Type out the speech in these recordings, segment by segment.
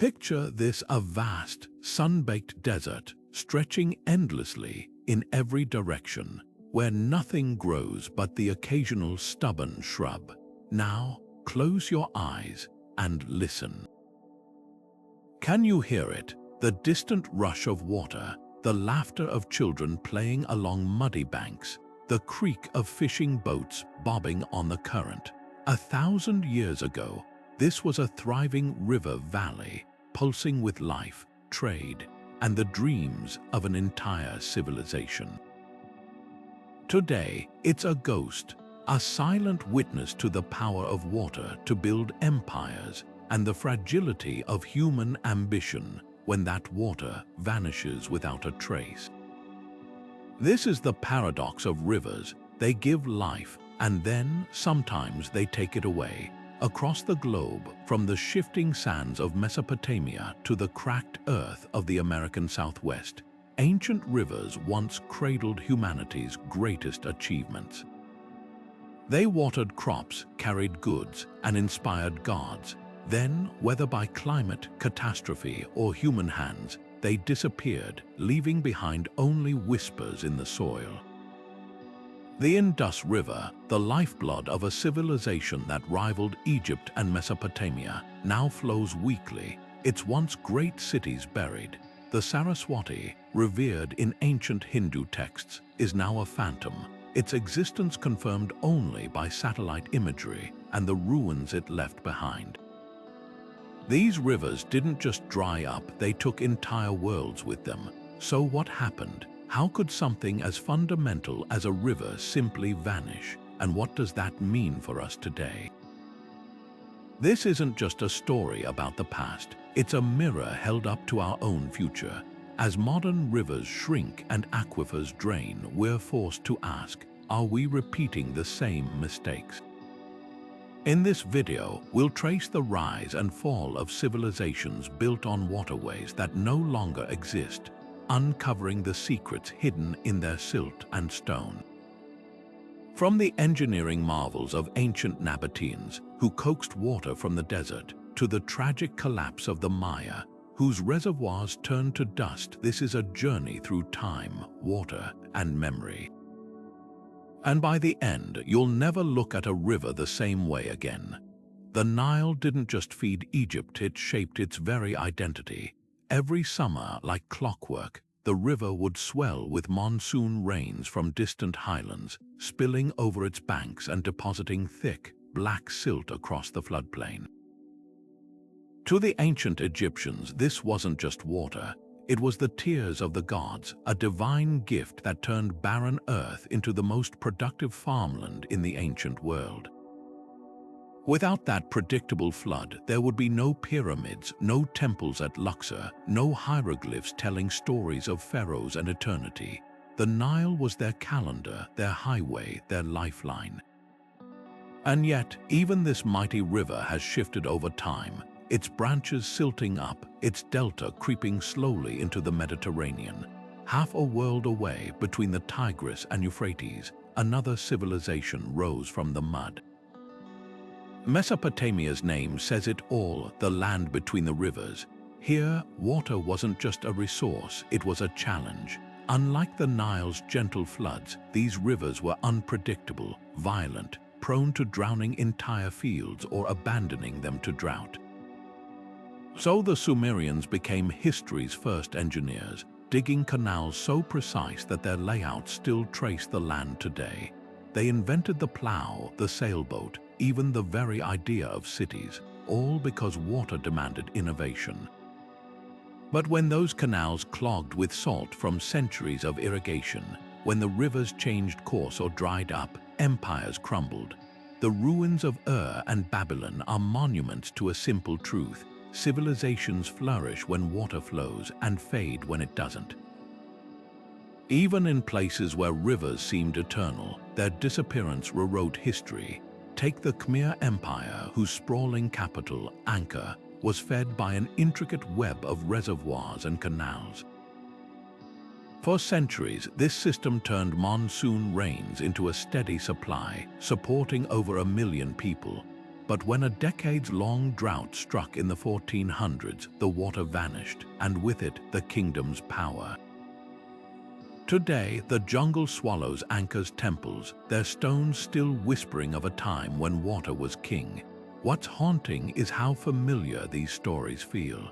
Picture this: a vast, sun-baked desert stretching endlessly in every direction, where nothing grows but the occasional stubborn shrub. Now, close your eyes and listen. Can you hear it? The distant rush of water, the laughter of children playing along muddy banks, the creak of fishing boats bobbing on the current. 1,000 years ago, this was a thriving river valley, pulsing with life, trade, and the dreams of an entire civilization. Today, it's a ghost, a silent witness to the power of water to build empires and the fragility of human ambition when that water vanishes without a trace. This is the paradox of rivers. They give life, and then sometimes they take it away. Across the globe, from the shifting sands of Mesopotamia to the cracked earth of the American Southwest, ancient rivers once cradled humanity's greatest achievements. They watered crops, carried goods, and inspired gods. Then, whether by climate, catastrophe, or human hands, they disappeared, leaving behind only whispers in the soil. The Indus River, the lifeblood of a civilization that rivaled Egypt and Mesopotamia, now flows weakly, its once great cities buried. The Saraswati, revered in ancient Hindu texts, is now a phantom, its existence confirmed only by satellite imagery and the ruins it left behind. These rivers didn't just dry up, they took entire worlds with them. So what happened? How could something as fundamental as a river simply vanish? And what does that mean for us today? This isn't just a story about the past, it's a mirror held up to our own future. As modern rivers shrink and aquifers drain, we're forced to ask, are we repeating the same mistakes? In this video, we'll trace the rise and fall of civilizations built on waterways that no longer exist, uncovering the secrets hidden in their silt and stone. From the engineering marvels of ancient Nabateans, who coaxed water from the desert, to the tragic collapse of the Maya, whose reservoirs turned to dust, this is a journey through time, water, and memory. And by the end, you'll never look at a river the same way again. The Nile didn't just feed Egypt, it shaped its very identity. Every summer, like clockwork, the river would swell with monsoon rains from distant highlands, spilling over its banks and depositing thick, black silt across the floodplain. To the ancient Egyptians, this wasn't just water. It was the tears of the gods, a divine gift that turned barren earth into the most productive farmland in the ancient world. Without that predictable flood, there would be no pyramids, no temples at Luxor, no hieroglyphs telling stories of pharaohs and eternity. The Nile was their calendar, their highway, their lifeline. And yet, even this mighty river has shifted over time, its branches silting up, its delta creeping slowly into the Mediterranean. Half a world away, between the Tigris and Euphrates, another civilization rose from the mud. Mesopotamia's name says it all, the land between the rivers. Here, water wasn't just a resource, it was a challenge. Unlike the Nile's gentle floods, these rivers were unpredictable, violent, prone to drowning entire fields or abandoning them to drought. So the Sumerians became history's first engineers, digging canals so precise that their layouts still trace the land today. They invented the plow, the sailboat, even the very idea of cities, all because water demanded innovation. But when those canals clogged with salt from centuries of irrigation, when the rivers changed course or dried up, empires crumbled. The ruins of Ur and Babylon are monuments to a simple truth. Civilizations flourish when water flows and fade when it doesn't. Even in places where rivers seemed eternal, their disappearance rewrote history. Take the Khmer Empire, whose sprawling capital, Ankara, was fed by an intricate web of reservoirs and canals. For centuries, this system turned monsoon rains into a steady supply, supporting over 1 million people. But when a decades-long drought struck in the 1400s, the water vanished, and with it, the kingdom's power. Today, the jungle swallows anchors temples, their stones still whispering of a time when water was king. What's haunting is how familiar these stories feel.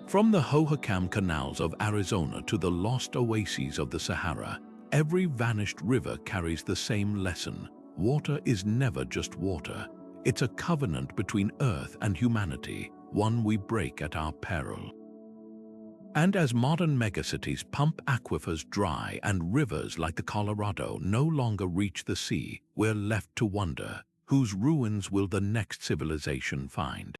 From the Hohokam canals of Arizona to the lost oases of the Sahara, every vanished river carries the same lesson. Water is never just water. It's a covenant between earth and humanity, one we break at our peril. And as modern megacities pump aquifers dry and rivers like the Colorado no longer reach the sea, we're left to wonder, whose ruins will the next civilization find?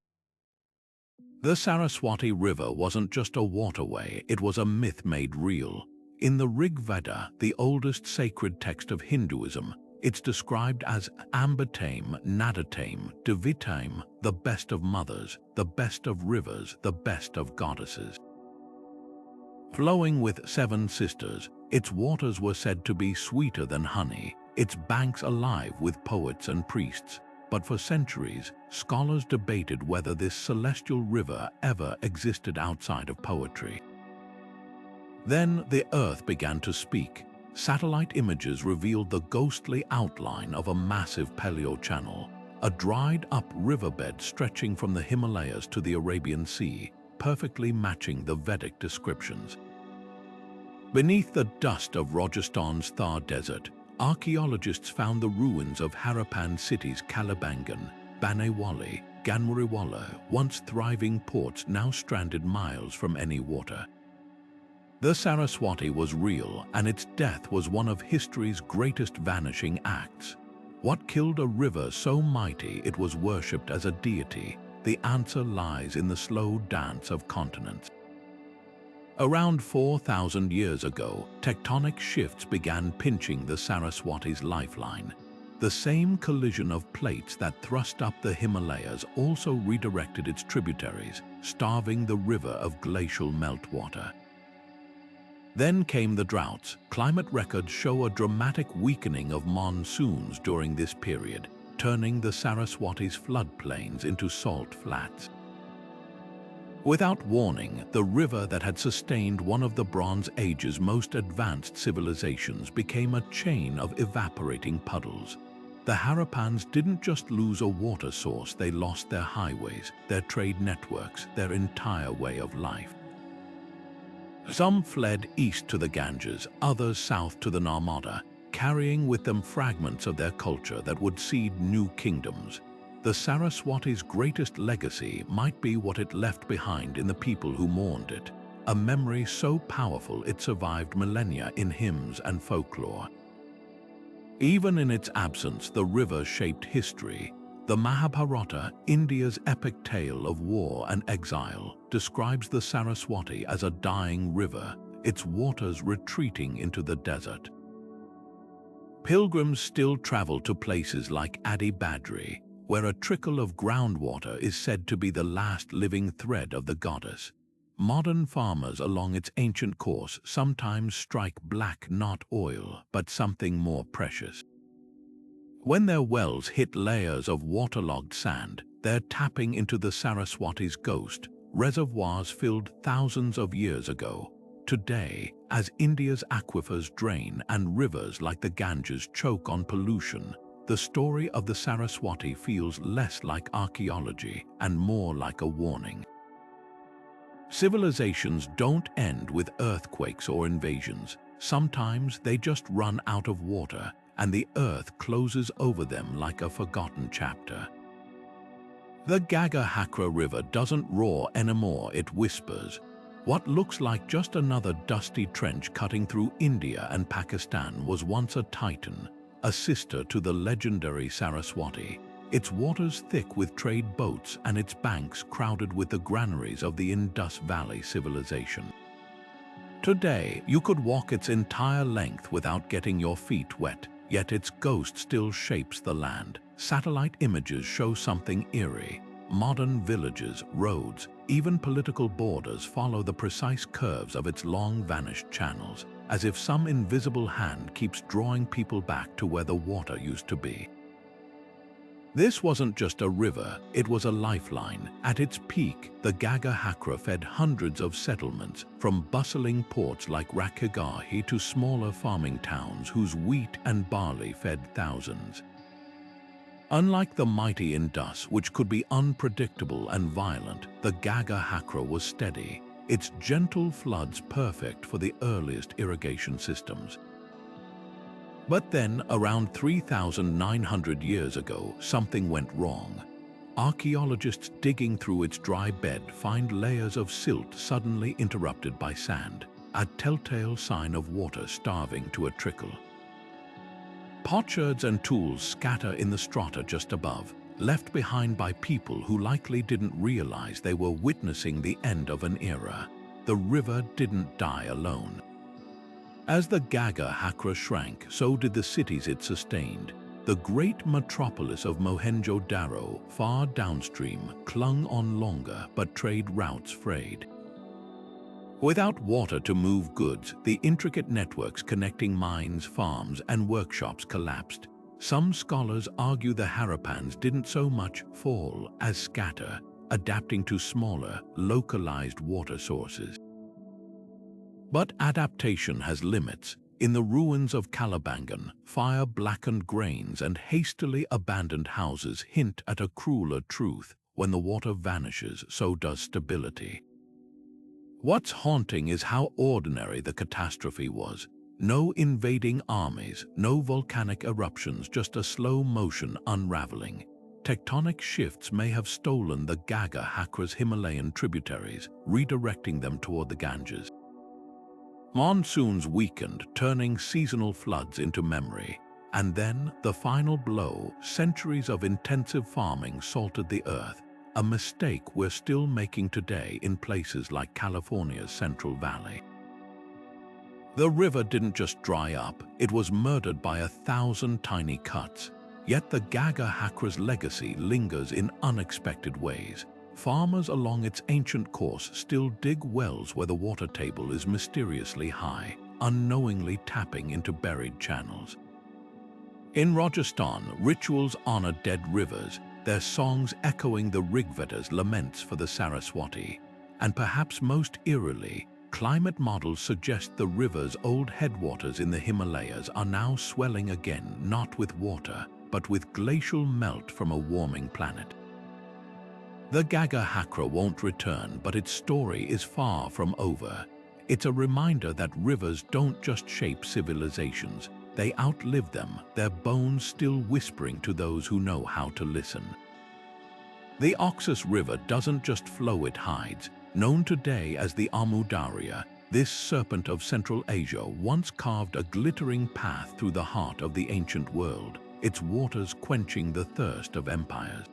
The Saraswati River wasn't just a waterway, it was a myth made real. In the Rig Veda, the oldest sacred text of Hinduism, it's described as Ambatame, Nadatame, Devitame, the best of mothers, the best of rivers, the best of goddesses. Flowing with 7 sisters, its waters were said to be sweeter than honey, its banks alive with poets and priests. But for centuries, scholars debated whether this celestial river ever existed outside of poetry. Then the earth began to speak. Satellite images revealed the ghostly outline of a massive paleochannel, a dried-up riverbed stretching from the Himalayas to the Arabian Sea, perfectly matching the Vedic descriptions. Beneath the dust of Rajasthan's Thar Desert, archaeologists found the ruins of Harappan cities Kalibangan, Banewali, Ganwariwala, once thriving ports now stranded miles from any water. The Saraswati was real, and its death was one of history's greatest vanishing acts. What killed a river so mighty it was worshipped as a deity? The answer lies in the slow dance of continents. Around 4,000 years ago, tectonic shifts began pinching the Saraswati's lifeline. The same collision of plates that thrust up the Himalayas also redirected its tributaries, starving the river of glacial meltwater. Then came the droughts. Climate records show a dramatic weakening of monsoons during this period, turning the Saraswati's floodplains into salt flats. Without warning, the river that had sustained one of the Bronze Age's most advanced civilizations became a chain of evaporating puddles. The Harappans didn't just lose a water source, they lost their highways, their trade networks, their entire way of life. Some fled east to the Ganges, others south to the Narmada, carrying with them fragments of their culture that would seed new kingdoms. The Saraswati's greatest legacy might be what it left behind in the people who mourned it, a memory so powerful it survived millennia in hymns and folklore. Even in its absence, the river shaped history. The Mahabharata, India's epic tale of war and exile, describes the Saraswati as a dying river, its waters retreating into the desert. Pilgrims still travel to places like Adi Badri, where a trickle of groundwater is said to be the last living thread of the goddess. Modern farmers along its ancient course sometimes strike black not oil, but something more precious. When their wells hit layers of waterlogged sand, they're tapping into the Saraswati's ghost, reservoirs filled thousands of years ago. Today, as India's aquifers drain and rivers like the Ganges choke on pollution, the story of the Saraswati feels less like archaeology and more like a warning. Civilizations don't end with earthquakes or invasions. Sometimes they just run out of water, and the earth closes over them like a forgotten chapter. The Gagahakra River doesn't roar anymore, it whispers. What looks like just another dusty trench cutting through India and Pakistan was once a titan, a sister to the legendary Saraswati, its waters thick with trade boats and its banks crowded with the granaries of the Indus Valley civilization. Today, you could walk its entire length without getting your feet wet, yet its ghost still shapes the land. Satellite images show something eerie. Modern villages, roads, even political borders follow the precise curves of its long-vanished channels, as if some invisible hand keeps drawing people back to where the water used to be. This wasn't just a river, it was a lifeline. At its peak, the Gagahakra fed hundreds of settlements, from bustling ports like Rakhigarhi to smaller farming towns whose wheat and barley fed thousands. Unlike the mighty Indus, which could be unpredictable and violent, the Gagahakra was steady, its gentle floods perfect for the earliest irrigation systems. But then, around 3,900 years ago, something went wrong. Archaeologists digging through its dry bed find layers of silt suddenly interrupted by sand, a telltale sign of water starving to a trickle. Potsherds and tools scatter in the strata just above, left behind by people who likely didn't realize they were witnessing the end of an era. The river didn't die alone. As the Gagahakra shrank, so did the cities it sustained. The great metropolis of Mohenjo-Daro, far downstream, clung on longer, but trade routes frayed. Without water to move goods, the intricate networks connecting mines, farms, and workshops collapsed. Some scholars argue the Harappans didn't so much fall as scatter, adapting to smaller, localized water sources. But adaptation has limits. In the ruins of Kalibangan, fire-blackened grains and hastily abandoned houses hint at a crueler truth. When the water vanishes, so does stability. What's haunting is how ordinary the catastrophe was. No invading armies, no volcanic eruptions, just a slow-motion unraveling. Tectonic shifts may have stolen the Gagahakra's Himalayan tributaries, redirecting them toward the Ganges. Monsoons weakened, turning seasonal floods into memory. And then, the final blow, centuries of intensive farming salted the earth, a mistake we're still making today in places like California's Central Valley. The river didn't just dry up, it was murdered by 1,000 tiny cuts. Yet the Gagahakra's legacy lingers in unexpected ways. Farmers along its ancient course still dig wells where the water table is mysteriously high, unknowingly tapping into buried channels. In Rajasthan, rituals honor dead rivers, their songs echoing the Rigveda's laments for the Saraswati. And perhaps most eerily, climate models suggest the river's old headwaters in the Himalayas are now swelling again, not with water, but with glacial melt from a warming planet. The Gagahakra won't return, but its story is far from over. It's a reminder that rivers don't just shape civilizations, they outlive them, their bones still whispering to those who know how to listen. The Oxus River doesn't just flow, it hides. Known today as the Amu Darya, this serpent of Central Asia once carved a glittering path through the heart of the ancient world, its waters quenching the thirst of empires.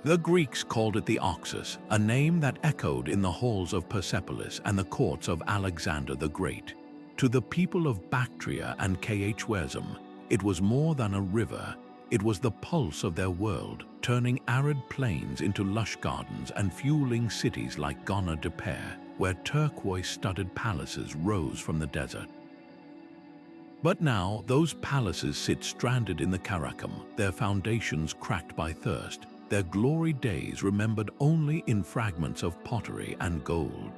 The Greeks called it the Oxus, a name that echoed in the halls of Persepolis and the courts of Alexander the Great. To the people of Bactria and Khwarezm, it was more than a river. It was the pulse of their world, turning arid plains into lush gardens and fueling cities like Ghana-Depere, where turquoise-studded palaces rose from the desert. But now, those palaces sit stranded in the Karakum, their foundations cracked by thirst, their glory days remembered only in fragments of pottery and gold.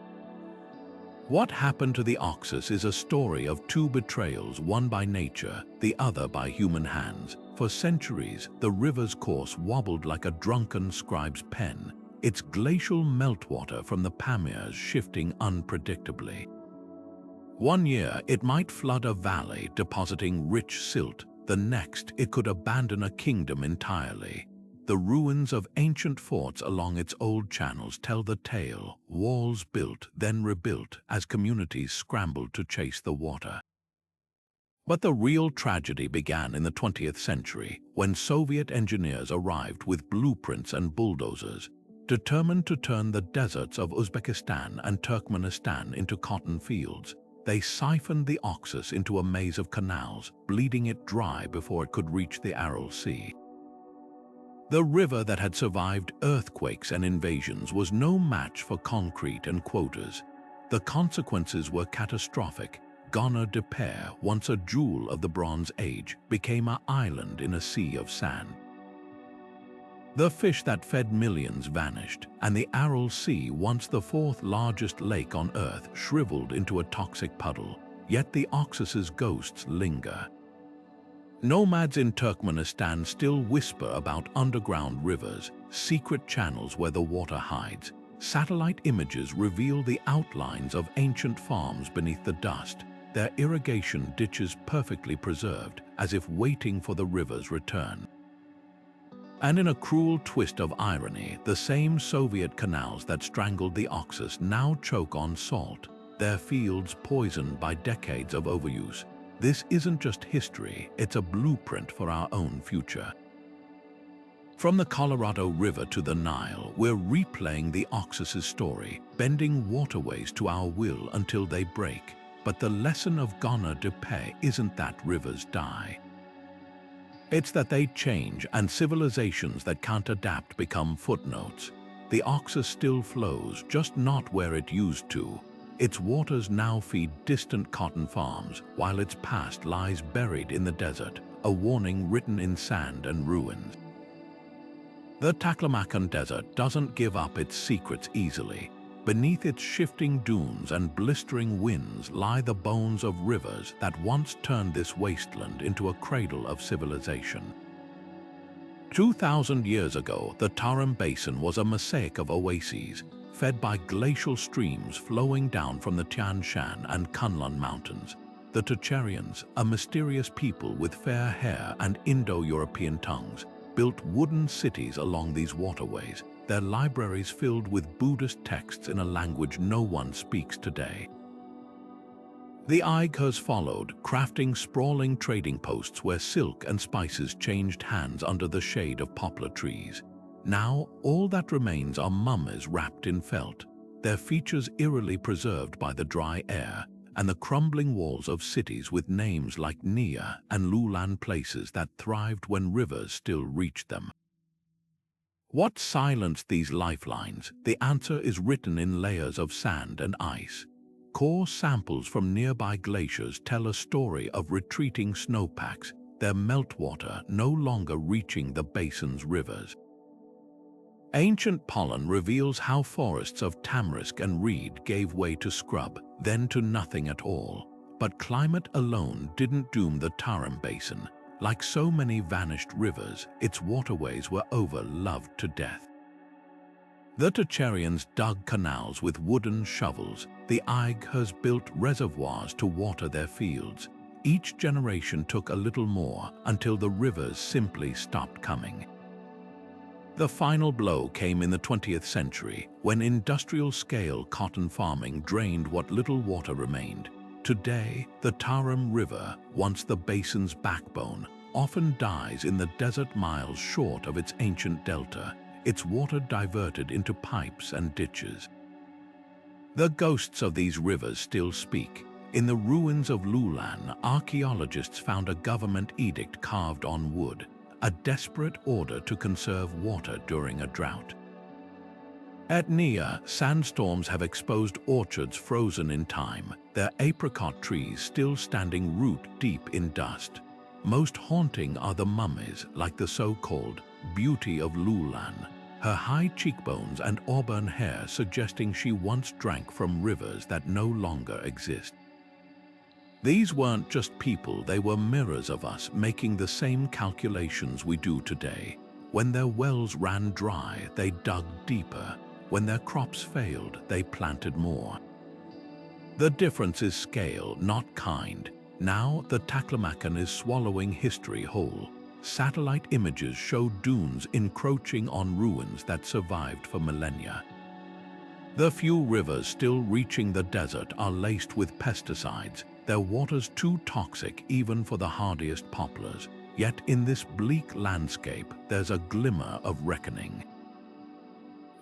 What happened to the Oxus is a story of two betrayals, one by nature, the other by human hands. For centuries, the river's course wobbled like a drunken scribe's pen, its glacial meltwater from the Pamirs shifting unpredictably. One year, it might flood a valley, depositing rich silt. The next, it could abandon a kingdom entirely. The ruins of ancient forts along its old channels tell the tale, walls built, then rebuilt, as communities scrambled to chase the water. But the real tragedy began in the 20th century, when Soviet engineers arrived with blueprints and bulldozers, determined to turn the deserts of Uzbekistan and Turkmenistan into cotton fields. They siphoned the Oxus into a maze of canals, bleeding it dry before it could reach the Aral Sea. The river that had survived earthquakes and invasions was no match for concrete and quotas. The consequences were catastrophic. Ghana-Depere, once a jewel of the Bronze Age, became an island in a sea of sand. The fish that fed millions vanished, and the Aral Sea, once the fourth largest lake on Earth, shriveled into a toxic puddle. Yet the Oxus's ghosts linger. Nomads in Turkmenistan still whisper about underground rivers, secret channels where the water hides. Satellite images reveal the outlines of ancient farms beneath the dust, their irrigation ditches perfectly preserved, as if waiting for the river's return. And in a cruel twist of irony, the same Soviet canals that strangled the Oxus now choke on salt, their fields poisoned by decades of overuse. This isn't just history, it's a blueprint for our own future. From the Colorado River to the Nile, we're replaying the Oxus's story, bending waterways to our will until they break. But the lesson of Gagahra de Paix isn't that rivers die. It's that they change, and civilizations that can't adapt become footnotes. The Oxus still flows, just not where it used to. Its waters now feed distant cotton farms, while its past lies buried in the desert, a warning written in sand and ruins. The Tachlamakan Desert doesn't give up its secrets easily. Beneath its shifting dunes and blistering winds lie the bones of rivers that once turned this wasteland into a cradle of civilization. 2,000 years ago, the Taram Basin was a mosaic of oases, fed by glacial streams flowing down from the Tian Shan and Kunlun mountains. The Tachlamakan, a mysterious people with fair hair and Indo-European tongues, built wooden cities along these waterways, their libraries filled with Buddhist texts in a language no one speaks today. The Gagahras followed, crafting sprawling trading posts where silk and spices changed hands under the shade of poplar trees. Now, all that remains are mummies wrapped in felt, their features eerily preserved by the dry air, and the crumbling walls of cities with names like Nia and Lulan, places that thrived when rivers still reached them. What silenced these lifelines? The answer is written in layers of sand and ice. Core samples from nearby glaciers tell a story of retreating snowpacks, their meltwater no longer reaching the basin's rivers. Ancient pollen reveals how forests of tamarisk and reed gave way to scrub, then to nothing at all. But climate alone didn't doom the Taram Basin. Like so many vanished rivers, its waterways were over-loved to death. The Tachlamakan dug canals with wooden shovels. The Gagahras built reservoirs to water their fields. Each generation took a little more until the rivers simply stopped coming. The final blow came in the 20th century, when industrial-scale cotton farming drained what little water remained. Today, the Taram River, once the basin's backbone, often dies in the desert miles short of its ancient delta, its water diverted into pipes and ditches. The ghosts of these rivers still speak. In the ruins of Lulan, archaeologists found a government edict carved on wood, a desperate order to conserve water during a drought. At Nia, sandstorms have exposed orchards frozen in time, their apricot trees still standing root-deep in dust. Most haunting are the mummies, like the so-called beauty of Lulan, her high cheekbones and auburn hair suggesting she once drank from rivers that no longer exist. These weren't just people, they were mirrors of us, making the same calculations we do today. When their wells ran dry, they dug deeper. When their crops failed, they planted more. The difference is scale, not kind. Now, the Tachlamakan is swallowing history whole. Satellite images show dunes encroaching on ruins that survived for millennia. The few rivers still reaching the desert are laced with pesticides, their waters too toxic even for the hardiest poplars. Yet in this bleak landscape, there's a glimmer of reckoning.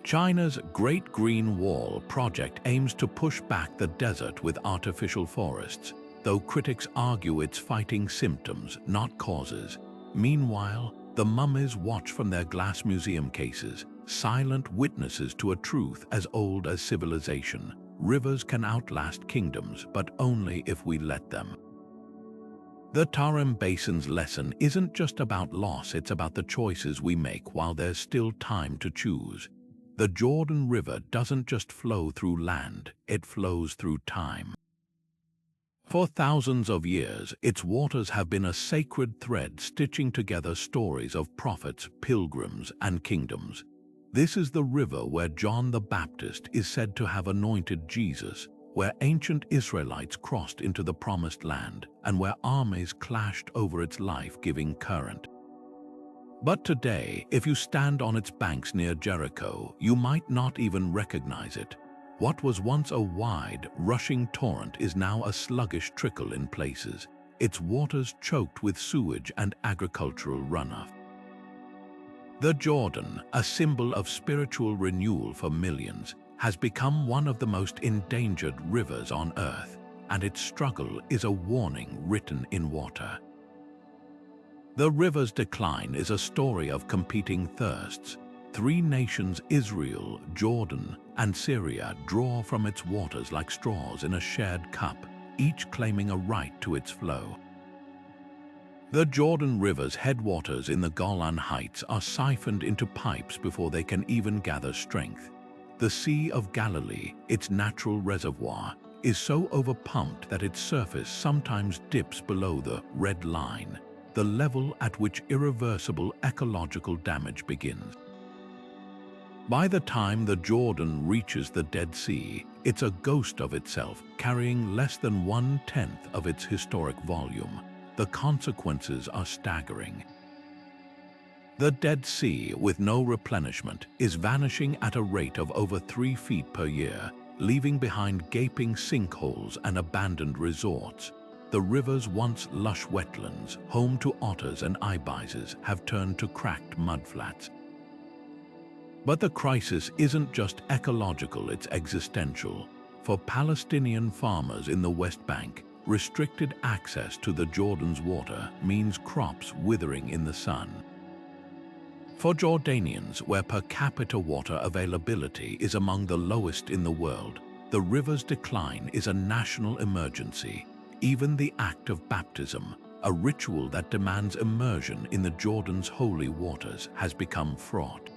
China's Great Green Wall project aims to push back the desert with artificial forests, though critics argue it's fighting symptoms, not causes. Meanwhile, the mummies watch from their glass museum cases, silent witnesses to a truth as old as civilization. Rivers can outlast kingdoms, but only if we let them. The Taram Basin's lesson isn't just about loss, it's about the choices we make while there's still time to choose. The Jordan River doesn't just flow through land, it flows through time. For thousands of years, its waters have been a sacred thread stitching together stories of prophets, pilgrims, and kingdoms. This is the river where John the Baptist is said to have anointed Jesus, where ancient Israelites crossed into the Promised Land, and where armies clashed over its life-giving current. But today, if you stand on its banks near Jericho, you might not even recognize it. What was once a wide, rushing torrent is now a sluggish trickle in places, its waters choked with sewage and agricultural runoff. The Jordan, a symbol of spiritual renewal for millions, has become one of the most endangered rivers on Earth, and its struggle is a warning written in water. The river's decline is a story of competing thirsts. Three nations, Israel, Jordan, and Syria, draw from its waters like straws in a shared cup, each claiming a right to its flow. The Jordan River's headwaters in the Golan Heights are siphoned into pipes before they can even gather strength. The Sea of Galilee, its natural reservoir, is so overpumped that its surface sometimes dips below the red line, the level at which irreversible ecological damage begins. By the time the Jordan reaches the Dead Sea, it's a ghost of itself, carrying less than 1/10 of its historic volume. The consequences are staggering. The Dead Sea, with no replenishment, is vanishing at a rate of over 3 feet per year, leaving behind gaping sinkholes and abandoned resorts. The river's once lush wetlands, home to otters and ibises, have turned to cracked mudflats. But the crisis isn't just ecological, it's existential. For Palestinian farmers in the West Bank, restricted access to the Jordan's water means crops withering in the sun. For Jordanians, where per capita water availability is among the lowest in the world, the river's decline is a national emergency. Even the act of baptism, a ritual that demands immersion in the Jordan's holy waters, has become fraught.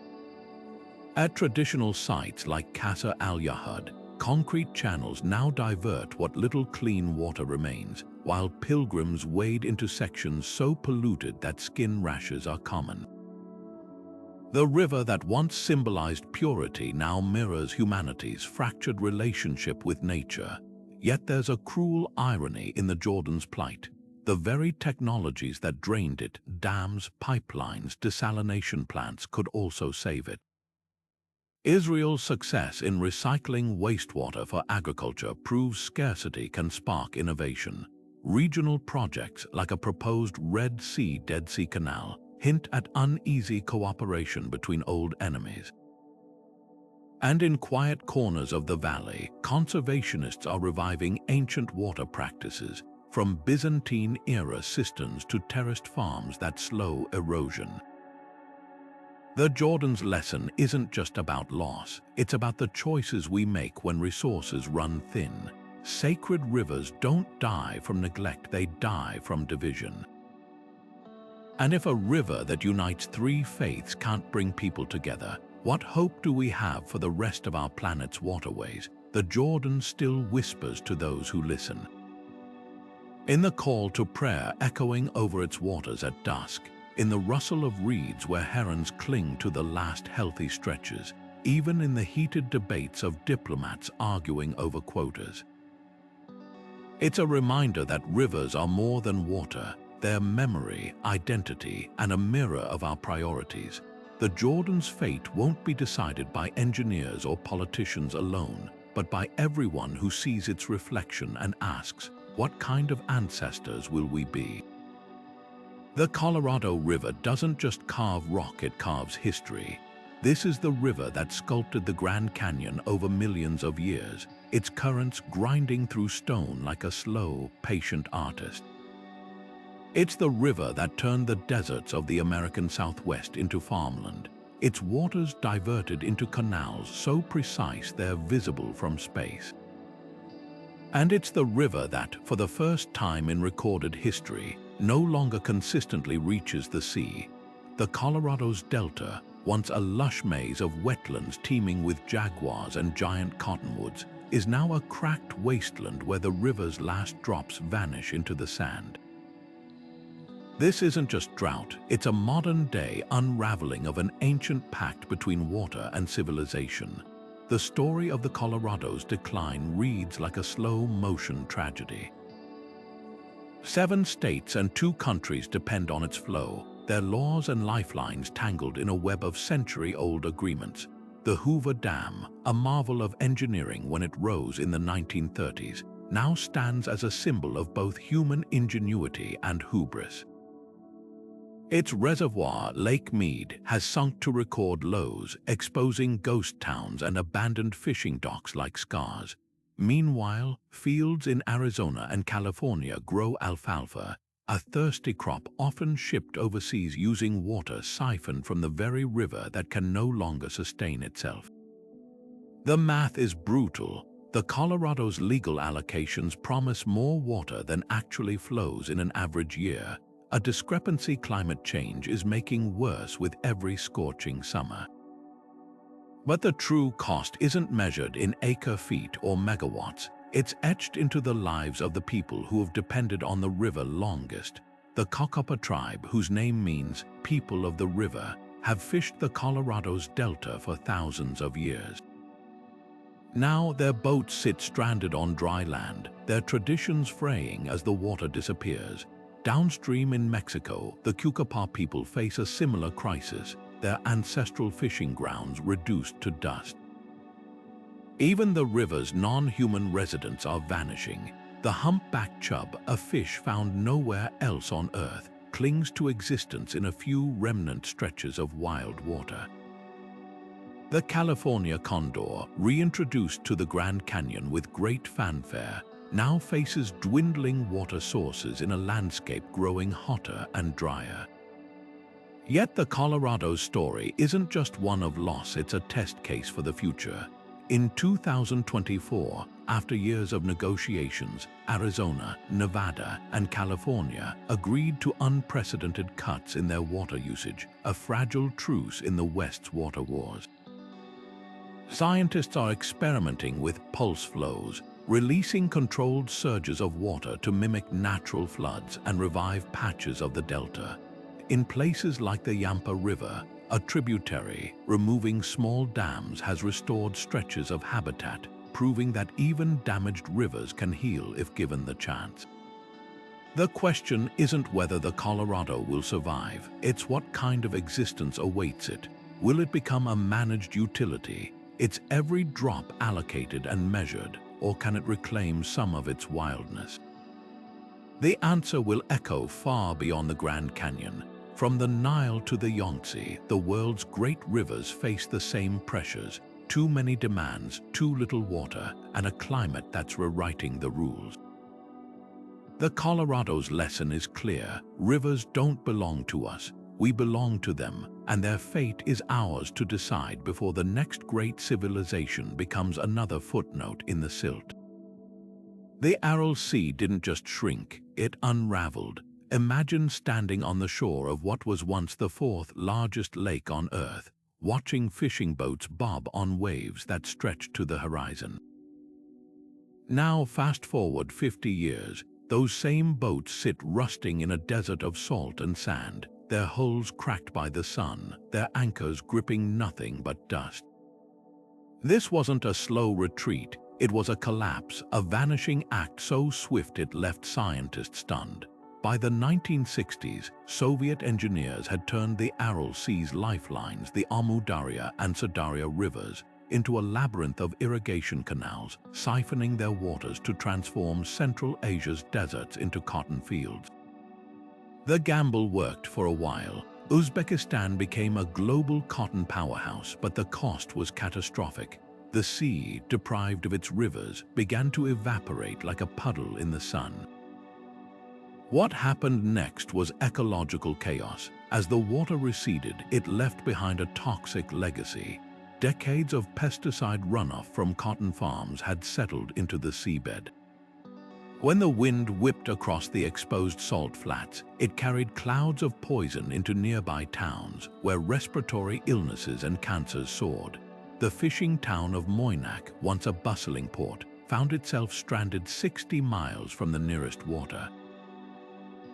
At traditional sites like Qasr al-Yahud, concrete channels now divert what little clean water remains, while pilgrims wade into sections so polluted that skin rashes are common. The river that once symbolized purity now mirrors humanity's fractured relationship with nature. Yet there's a cruel irony in the Jordan's plight. The very technologies that drained it, dams, pipelines, desalination plants, could also save it. Israel's success in recycling wastewater for agriculture proves scarcity can spark innovation. Regional projects like a proposed Red Sea-Dead Sea Canal hint at uneasy cooperation between old enemies. And in quiet corners of the valley, conservationists are reviving ancient water practices, from Byzantine-era cisterns to terraced farms that slow erosion. The Jordan's lesson isn't just about loss, it's about the choices we make when resources run thin. Sacred rivers don't die from neglect, they die from division. And if a river that unites 3 faiths can't bring people together, what hope do we have for the rest of our planet's waterways? The Jordan still whispers to those who listen. In the call to prayer echoing over its waters at dusk, in the rustle of reeds where herons cling to the last healthy stretches, even in the heated debates of diplomats arguing over quotas. It's a reminder that rivers are more than water. They're memory, identity, and a mirror of our priorities. The Jordan's fate won't be decided by engineers or politicians alone, but by everyone who sees its reflection and asks, what kind of ancestors will we be? The Colorado River doesn't just carve rock, it carves history. This is the river that sculpted the Grand Canyon over millions of years, its currents grinding through stone like a slow, patient artist. It's the river that turned the deserts of the American Southwest into farmland, its waters diverted into canals so precise they're visible from space. And it's the river that, for the first time in recorded history, no longer consistently reaches the sea. The Colorado's delta, once a lush maze of wetlands teeming with jaguars and giant cottonwoods, is now a cracked wasteland where the river's last drops vanish into the sand. This isn't just drought, it's a modern-day unraveling of an ancient pact between water and civilization. The story of the Colorado's decline reads like a slow-motion tragedy. 7 states and 2 countries depend on its flow, their laws and lifelines tangled in a web of century-old agreements. The Hoover Dam, a marvel of engineering when it rose in the 1930s, now stands as a symbol of both human ingenuity and hubris. Its reservoir, Lake Mead, has sunk to record lows, exposing ghost towns and abandoned fishing docks like scars. Meanwhile, fields in Arizona and California grow alfalfa, a thirsty crop often shipped overseas using water siphoned from the very river that can no longer sustain itself. The math is brutal. The Colorado's legal allocations promise more water than actually flows in an average year, a discrepancy climate change is making worse with every scorching summer. But the true cost isn't measured in acre-feet or megawatts. It's etched into the lives of the people who have depended on the river longest. The Cocopah tribe, whose name means people of the river, have fished the Colorado's delta for thousands of years. Now their boats sit stranded on dry land, their traditions fraying as the water disappears. Downstream in Mexico, the Cocopah people face a similar crisis, their ancestral fishing grounds reduced to dust. Even the river's non-human residents are vanishing. The humpback chub, a fish found nowhere else on Earth, clings to existence in a few remnant stretches of wild water. The California condor, reintroduced to the Grand Canyon with great fanfare, now faces dwindling water sources in a landscape growing hotter and drier. Yet the Colorado's story isn't just one of loss, it's a test case for the future. In 2024, after years of negotiations, Arizona, Nevada, and California agreed to unprecedented cuts in their water usage, a fragile truce in the West's water wars. Scientists are experimenting with pulse flows, releasing controlled surges of water to mimic natural floods and revive patches of the delta. In places like the Yampa River, a tributary, removing small dams has restored stretches of habitat, proving that even damaged rivers can heal if given the chance. The question isn't whether the Colorado will survive, it's what kind of existence awaits it. Will it become a managed utility, its every drop allocated and measured, or can it reclaim some of its wildness? The answer will echo far beyond the Grand Canyon. From the Nile to the Yangtze, the world's great rivers face the same pressures: too many demands, too little water, and a climate that's rewriting the rules. The Colorado's lesson is clear: rivers don't belong to us, we belong to them, and their fate is ours to decide before the next great civilization becomes another footnote in the silt. The Aral Sea didn't just shrink, it unraveled. Imagine standing on the shore of what was once the 4th largest lake on Earth, watching fishing boats bob on waves that stretched to the horizon. Now fast forward 50 years, those same boats sit rusting in a desert of salt and sand, their hulls cracked by the sun, their anchors gripping nothing but dust. This wasn't a slow retreat, it was a collapse, a vanishing act so swift it left scientists stunned. By the 1960s, Soviet engineers had turned the Aral Sea's lifelines, the Amu Darya and Sadarya rivers, into a labyrinth of irrigation canals, siphoning their waters to transform Central Asia's deserts into cotton fields. The gamble worked for a while. Uzbekistan became a global cotton powerhouse, but the cost was catastrophic. The sea, deprived of its rivers, began to evaporate like a puddle in the sun. What happened next was ecological chaos. As the water receded, it left behind a toxic legacy. Decades of pesticide runoff from cotton farms had settled into the seabed. When the wind whipped across the exposed salt flats, it carried clouds of poison into nearby towns where respiratory illnesses and cancers soared. The fishing town of Moynak, once a bustling port, found itself stranded 60 miles from the nearest water.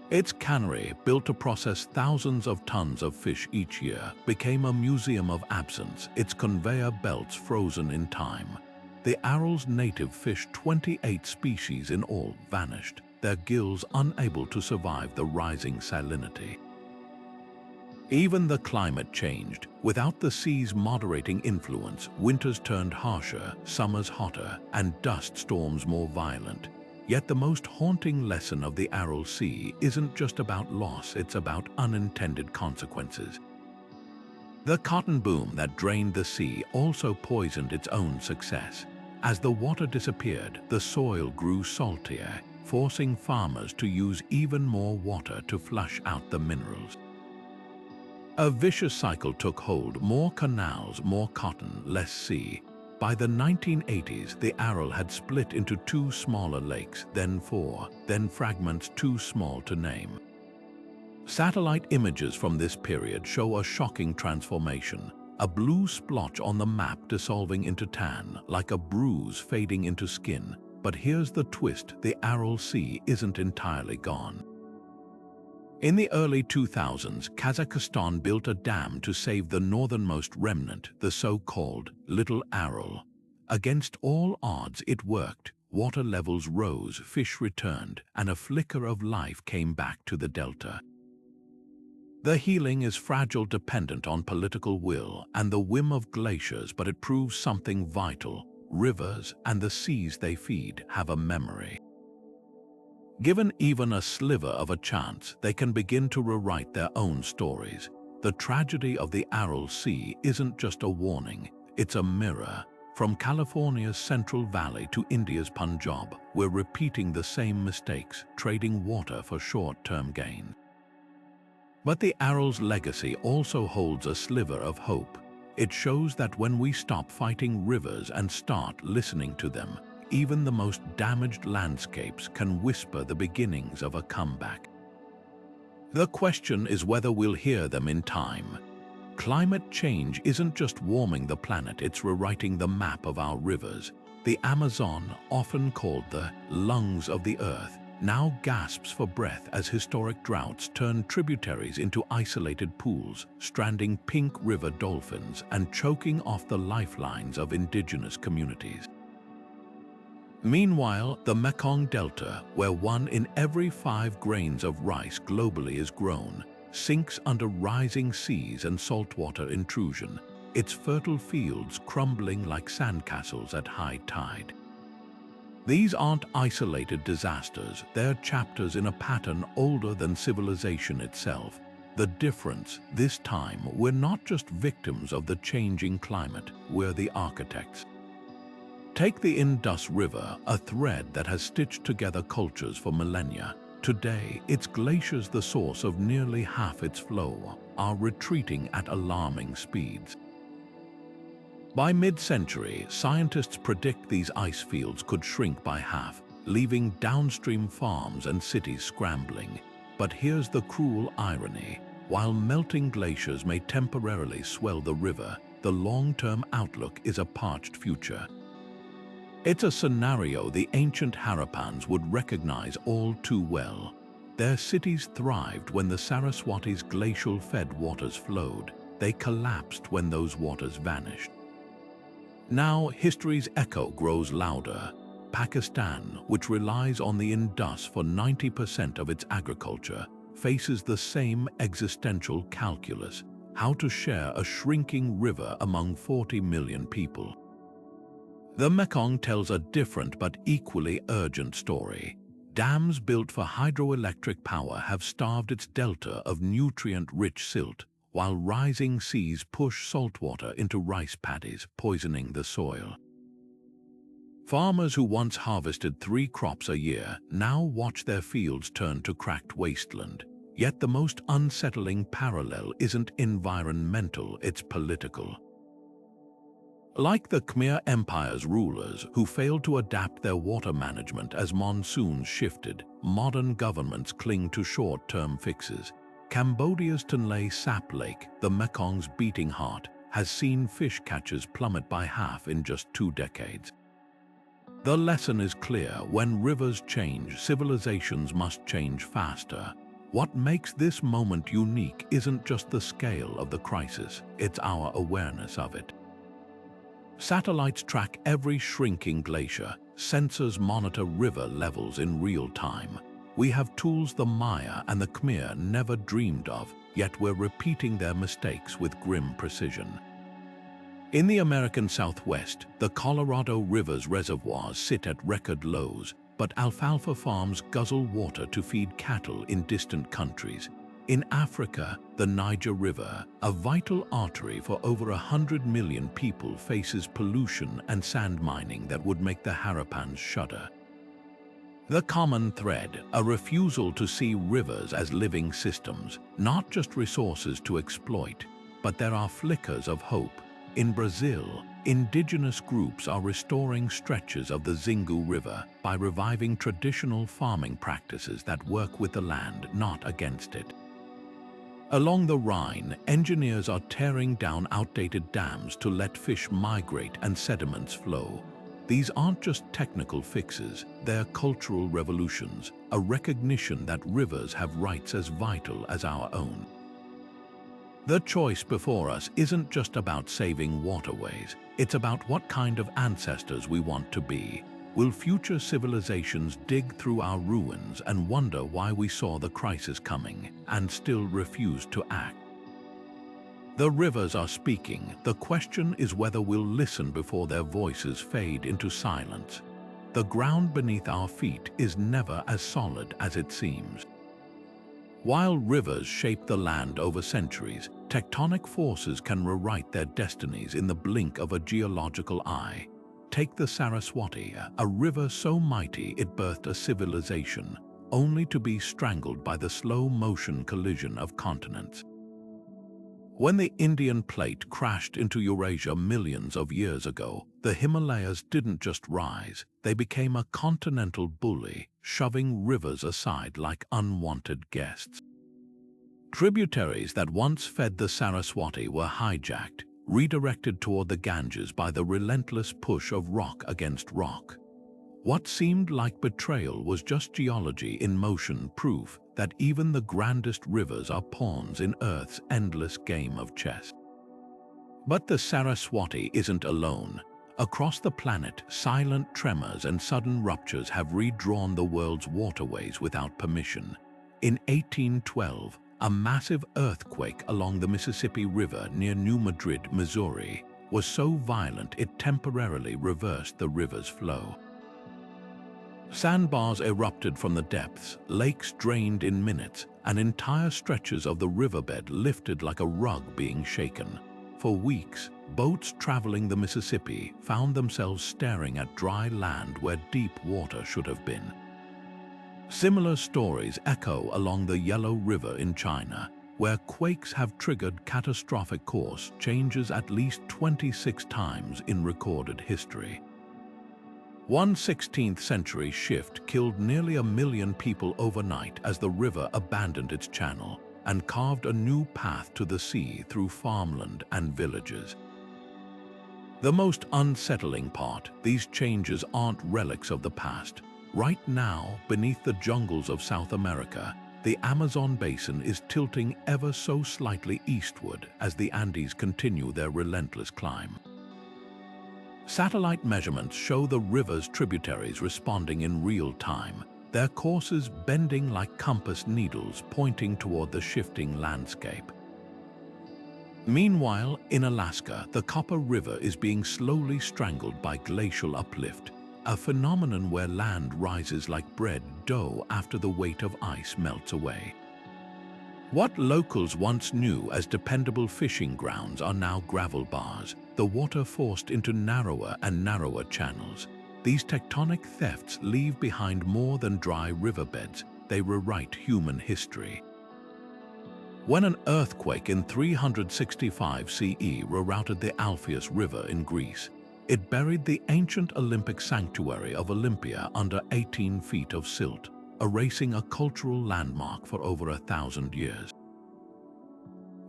Its cannery, built to process thousands of tons of fish each year, became a museum of absence, its conveyor belts frozen in time. The Aral's native fish, 28 species in all, vanished, their gills unable to survive the rising salinity. Even the climate changed. Without the sea's moderating influence, winters turned harsher, summers hotter, and dust storms more violent. Yet the most haunting lesson of the Aral Sea isn't just about loss, it's about unintended consequences. The cotton boom that drained the sea also poisoned its own success. As the water disappeared, the soil grew saltier, forcing farmers to use even more water to flush out the minerals. A vicious cycle took hold: more canals, more cotton, less sea. By the 1980s, the Aral had split into 2 smaller lakes, then 4, then fragments too small to name. Satellite images from this period show a shocking transformation, a blue splotch on the map dissolving into tan, like a bruise fading into skin. But here's the twist: the Aral Sea isn't entirely gone. In the early 2000s, Kazakhstan built a dam to save the northernmost remnant, the so-called Little Aral. Against all odds, it worked. Water levels rose, fish returned, and a flicker of life came back to the delta. The healing is fragile, dependent on political will and the whim of glaciers, but it proves something vital: rivers and the seas they feed have a memory. Given even a sliver of a chance, they can begin to rewrite their own stories. The tragedy of the Aral Sea isn't just a warning, it's a mirror. From California's Central Valley to India's Punjab, we're repeating the same mistakes, trading water for short-term gain. But the Aral's legacy also holds a sliver of hope. It shows that when we stop fighting rivers and start listening to them, even the most damaged landscapes can whisper the beginnings of a comeback. The question is whether we'll hear them in time. Climate change isn't just warming the planet, it's rewriting the map of our rivers. The Amazon, often called the lungs of the earth, now gasps for breath as historic droughts turn tributaries into isolated pools, stranding pink river dolphins and choking off the lifelines of indigenous communities. Meanwhile, the Mekong Delta, where 1 in every 5 grains of rice globally is grown, sinks under rising seas and saltwater intrusion, its fertile fields crumbling like sandcastles at high tide. These aren't isolated disasters, they're chapters in a pattern older than civilization itself. The difference: this time, we're not just victims of the changing climate, we're the architects. Take the Indus River, a thread that has stitched together cultures for millennia. Today, its glaciers, the source of nearly half its flow, are retreating at alarming speeds. By mid-century, scientists predict these ice fields could shrink by half, leaving downstream farms and cities scrambling. But here's the cruel irony: while melting glaciers may temporarily swell the river, the long-term outlook is a parched future. It's a scenario the ancient Harappans would recognize all too well. Their cities thrived when the Saraswati's glacial-fed waters flowed. They collapsed when those waters vanished. Now, history's echo grows louder. Pakistan, which relies on the Indus for 90% of its agriculture, faces the same existential calculus: how to share a shrinking river among 40 million people. The Mekong tells a different but equally urgent story. Dams built for hydroelectric power have starved its delta of nutrient-rich silt, while rising seas push saltwater into rice paddies, poisoning the soil. Farmers who once harvested 3 crops a year now watch their fields turn to cracked wasteland. Yet the most unsettling parallel isn't environmental, it's political. Like the Khmer Empire's rulers who failed to adapt their water management as monsoons shifted, modern governments cling to short-term fixes. Cambodia's Tonle Sap Lake, the Mekong's beating heart, has seen fish catches plummet by half in just 2 decades. The lesson is clear: when rivers change, civilizations must change faster. What makes this moment unique isn't just the scale of the crisis, it's our awareness of it. Satellites track every shrinking glacier, sensors monitor river levels in real time. We have tools the Maya and the Khmer never dreamed of, yet we're repeating their mistakes with grim precision. In the American Southwest, the Colorado River's reservoirs sit at record lows, but alfalfa farms guzzle water to feed cattle in distant countries. In Africa, the Niger River, a vital artery for over 100 million people, faces pollution and sand mining that would make the Harappans shudder. The common thread, a refusal to see rivers as living systems, not just resources to exploit, but there are flickers of hope. In Brazil, indigenous groups are restoring stretches of the Xingu River by reviving traditional farming practices that work with the land, not against it. Along the Rhine, engineers are tearing down outdated dams to let fish migrate and sediments flow. These aren't just technical fixes, they're cultural revolutions, a recognition that rivers have rights as vital as our own. The choice before us isn't just about saving waterways, it's about what kind of ancestors we want to be. Will future civilizations dig through our ruins and wonder why we saw the crisis coming and still refused to act? The rivers are speaking. The question is whether we'll listen before their voices fade into silence. The ground beneath our feet is never as solid as it seems. While rivers shape the land over centuries, tectonic forces can rewrite their destinies in the blink of a geological eye. Take the Saraswati, a river so mighty it birthed a civilization, only to be strangled by the slow-motion collision of continents. When the Indian plate crashed into Eurasia millions of years ago, the Himalayas didn't just rise, they became a continental bully, shoving rivers aside like unwanted guests. Tributaries that once fed the Saraswati were hijacked, redirected toward the Ganges by the relentless push of rock against rock. What seemed like betrayal was just geology in motion, proof that even the grandest rivers are pawns in Earth's endless game of chess. But the Saraswati isn't alone. Across the planet, silent tremors and sudden ruptures have redrawn the world's waterways without permission. In 1812, a massive earthquake along the Mississippi River near New Madrid, Missouri, was so violent it temporarily reversed the river's flow. Sandbars erupted from the depths, lakes drained in minutes, and entire stretches of the riverbed lifted like a rug being shaken. For weeks, boats traveling the Mississippi found themselves staring at dry land where deep water should have been. Similar stories echo along the Yellow River in China, where quakes have triggered catastrophic course changes at least 26 times in recorded history. One 16th century shift killed nearly 1 million people overnight as the river abandoned its channel and carved a new path to the sea through farmland and villages. The most unsettling part, these changes aren't relics of the past. Right now, beneath the jungles of South America, the Amazon basin is tilting ever so slightly eastward as the Andes continue their relentless climb. Satellite measurements show the river's tributaries responding in real time, their courses bending like compass needles pointing toward the shifting landscape. Meanwhile, in Alaska, the Copper River is being slowly strangled by glacial uplift, a phenomenon where land rises like bread dough after the weight of ice melts away. What locals once knew as dependable fishing grounds are now gravel bars, the water forced into narrower and narrower channels. These tectonic thefts leave behind more than dry riverbeds, they rewrite human history. When an earthquake in 365 CE rerouted the Alpheus River in Greece, it buried the ancient Olympic sanctuary of Olympia under 18 feet of silt, erasing a cultural landmark for over 1,000 years.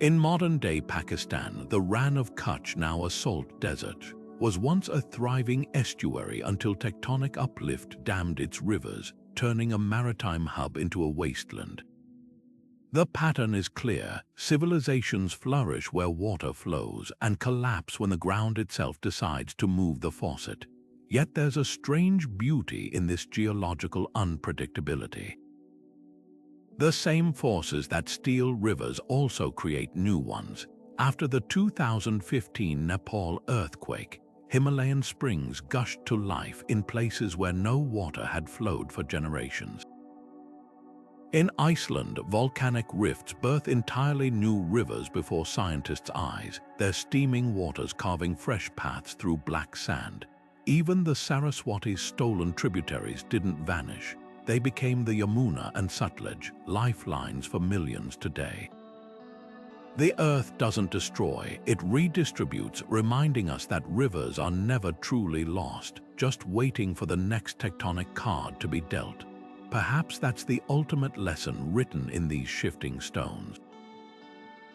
In modern-day Pakistan, the Rann of Kutch, now a salt desert, was once a thriving estuary until tectonic uplift dammed its rivers, turning a maritime hub into a wasteland. The pattern is clear. Civilizations flourish where water flows and collapse when the ground itself decides to move the faucet. Yet there's a strange beauty in this geological unpredictability. The same forces that steal rivers also create new ones. After the 2015 Nepal earthquake, Himalayan springs gushed to life in places where no water had flowed for generations. In Iceland, volcanic rifts birth entirely new rivers before scientists' eyes, their steaming waters carving fresh paths through black sand. Even the Saraswati's stolen tributaries didn't vanish. They became the Yamuna and Sutlej, lifelines for millions today. The earth doesn't destroy, it redistributes, reminding us that rivers are never truly lost, just waiting for the next tectonic card to be dealt. Perhaps that's the ultimate lesson written in these shifting stones.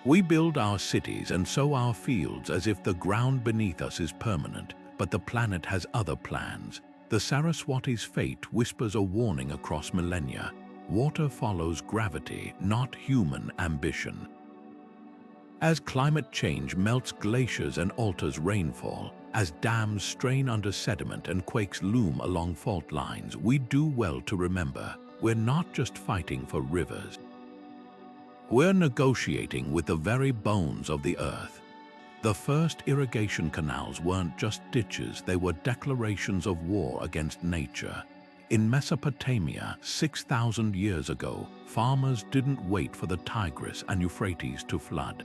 We build our cities and sow our fields as if the ground beneath us is permanent, but the planet has other plans. The Saraswati's fate whispers a warning across millennia. Water follows gravity, not human ambition. As climate change melts glaciers and alters rainfall, as dams strain under sediment and quakes loom along fault lines, we do well to remember, we're not just fighting for rivers. We're negotiating with the very bones of the earth. The first irrigation canals weren't just ditches, they were declarations of war against nature. In Mesopotamia, 6,000 years ago, farmers didn't wait for the Tigris and Euphrates to flood.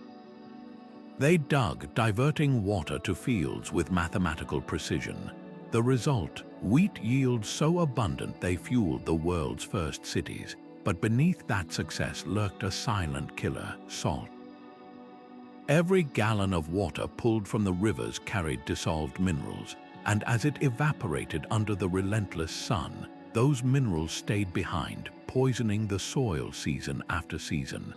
They dug, diverting water to fields with mathematical precision. The result, wheat yields so abundant they fueled the world's first cities. But beneath that success lurked a silent killer, salt. Every gallon of water pulled from the rivers carried dissolved minerals, and as it evaporated under the relentless sun, those minerals stayed behind, poisoning the soil season after season.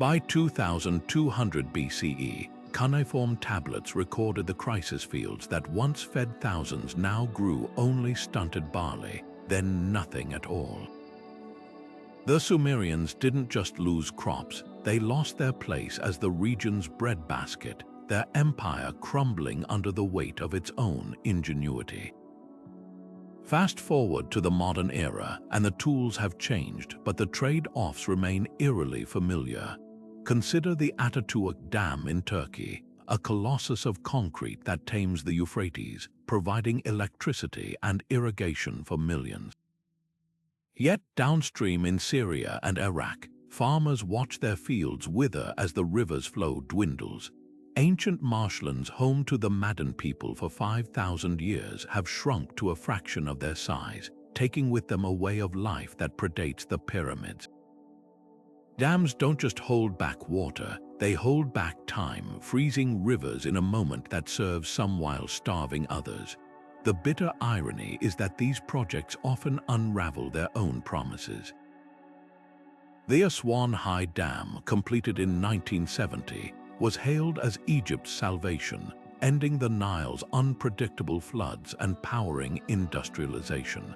By 2200 BCE, cuneiform tablets recorded the crisis fields that once fed thousands now grew only stunted barley, then nothing at all. The Sumerians didn't just lose crops, they lost their place as the region's breadbasket, their empire crumbling under the weight of its own ingenuity. Fast forward to the modern era, and the tools have changed, but the trade-offs remain eerily familiar. Consider the Atatürk Dam in Turkey, a colossus of concrete that tames the Euphrates, providing electricity and irrigation for millions. Yet downstream in Syria and Iraq, farmers watch their fields wither as the river's flow dwindles. Ancient marshlands home to the Madden people for 5,000 years have shrunk to a fraction of their size, taking with them a way of life that predates the pyramids. Dams don't just hold back water, they hold back time, freezing rivers in a moment that serves some while starving others. The bitter irony is that these projects often unravel their own promises. The Aswan High Dam, completed in 1970, was hailed as Egypt's salvation, ending the Nile's unpredictable floods and powering industrialization.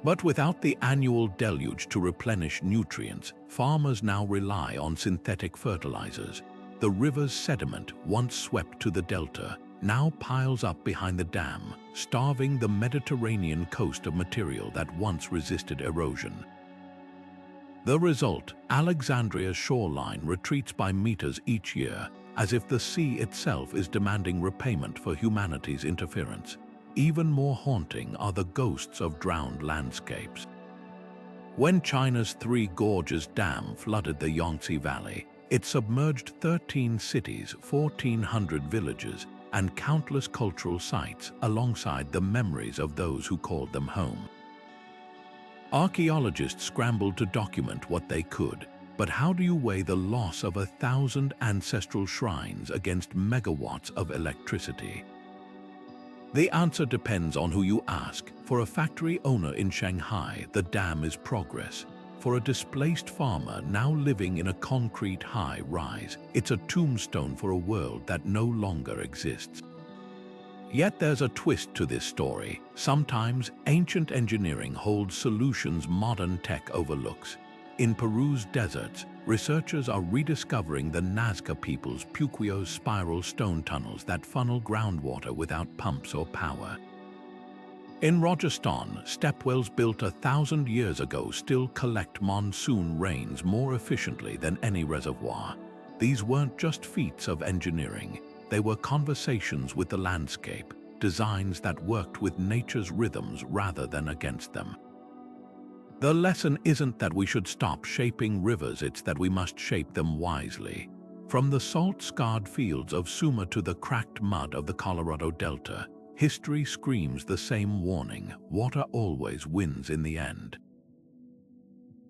But without the annual deluge to replenish nutrients, farmers now rely on synthetic fertilizers. The river's sediment, once swept to the delta, now piles up behind the dam, starving the Mediterranean coast of material that once resisted erosion. The result, Alexandria's shoreline retreats by meters each year, as if the sea itself is demanding repayment for humanity's interference. Even more haunting are the ghosts of drowned landscapes. When China's Three Gorges Dam flooded the Yangtze Valley, it submerged 13 cities, 1,400 villages, and countless cultural sites alongside the memories of those who called them home. Archaeologists scrambled to document what they could. But how do you weigh the loss of 1,000 ancestral shrines against megawatts of electricity? The answer depends on who you ask. For a factory owner in Shanghai, the dam is progress. For a displaced farmer now living in a concrete high-rise, it's a tombstone for a world that no longer exists. Yet there's a twist to this story. Sometimes ancient engineering holds solutions modern tech overlooks. In Peru's deserts, researchers are rediscovering the Nazca people's Puquio's spiral stone tunnels that funnel groundwater without pumps or power. In Rajasthan, stepwells built 1,000 years ago still collect monsoon rains more efficiently than any reservoir. These weren't just feats of engineering. They were conversations with the landscape, designs that worked with nature's rhythms rather than against them. The lesson isn't that we should stop shaping rivers, it's that we must shape them wisely. From the salt-scarred fields of Suma to the cracked mud of the Colorado Delta, history screams the same warning: water always wins in the end.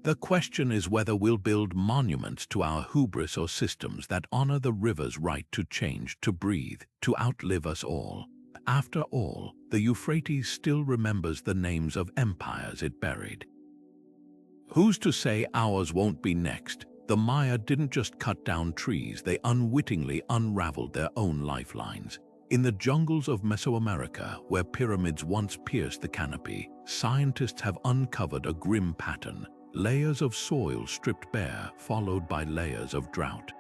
The question is whether we'll build monuments to our hubris or systems that honor the river's right to change, to breathe, to outlive us all. After all, the Euphrates still remembers the names of empires it buried. Who's to say ours won't be next? The Maya didn't just cut down trees, they unwittingly unraveled their own lifelines. In the jungles of Mesoamerica, where pyramids once pierced the canopy, scientists have uncovered a grim pattern: layers of soil stripped bare, followed by layers of drought.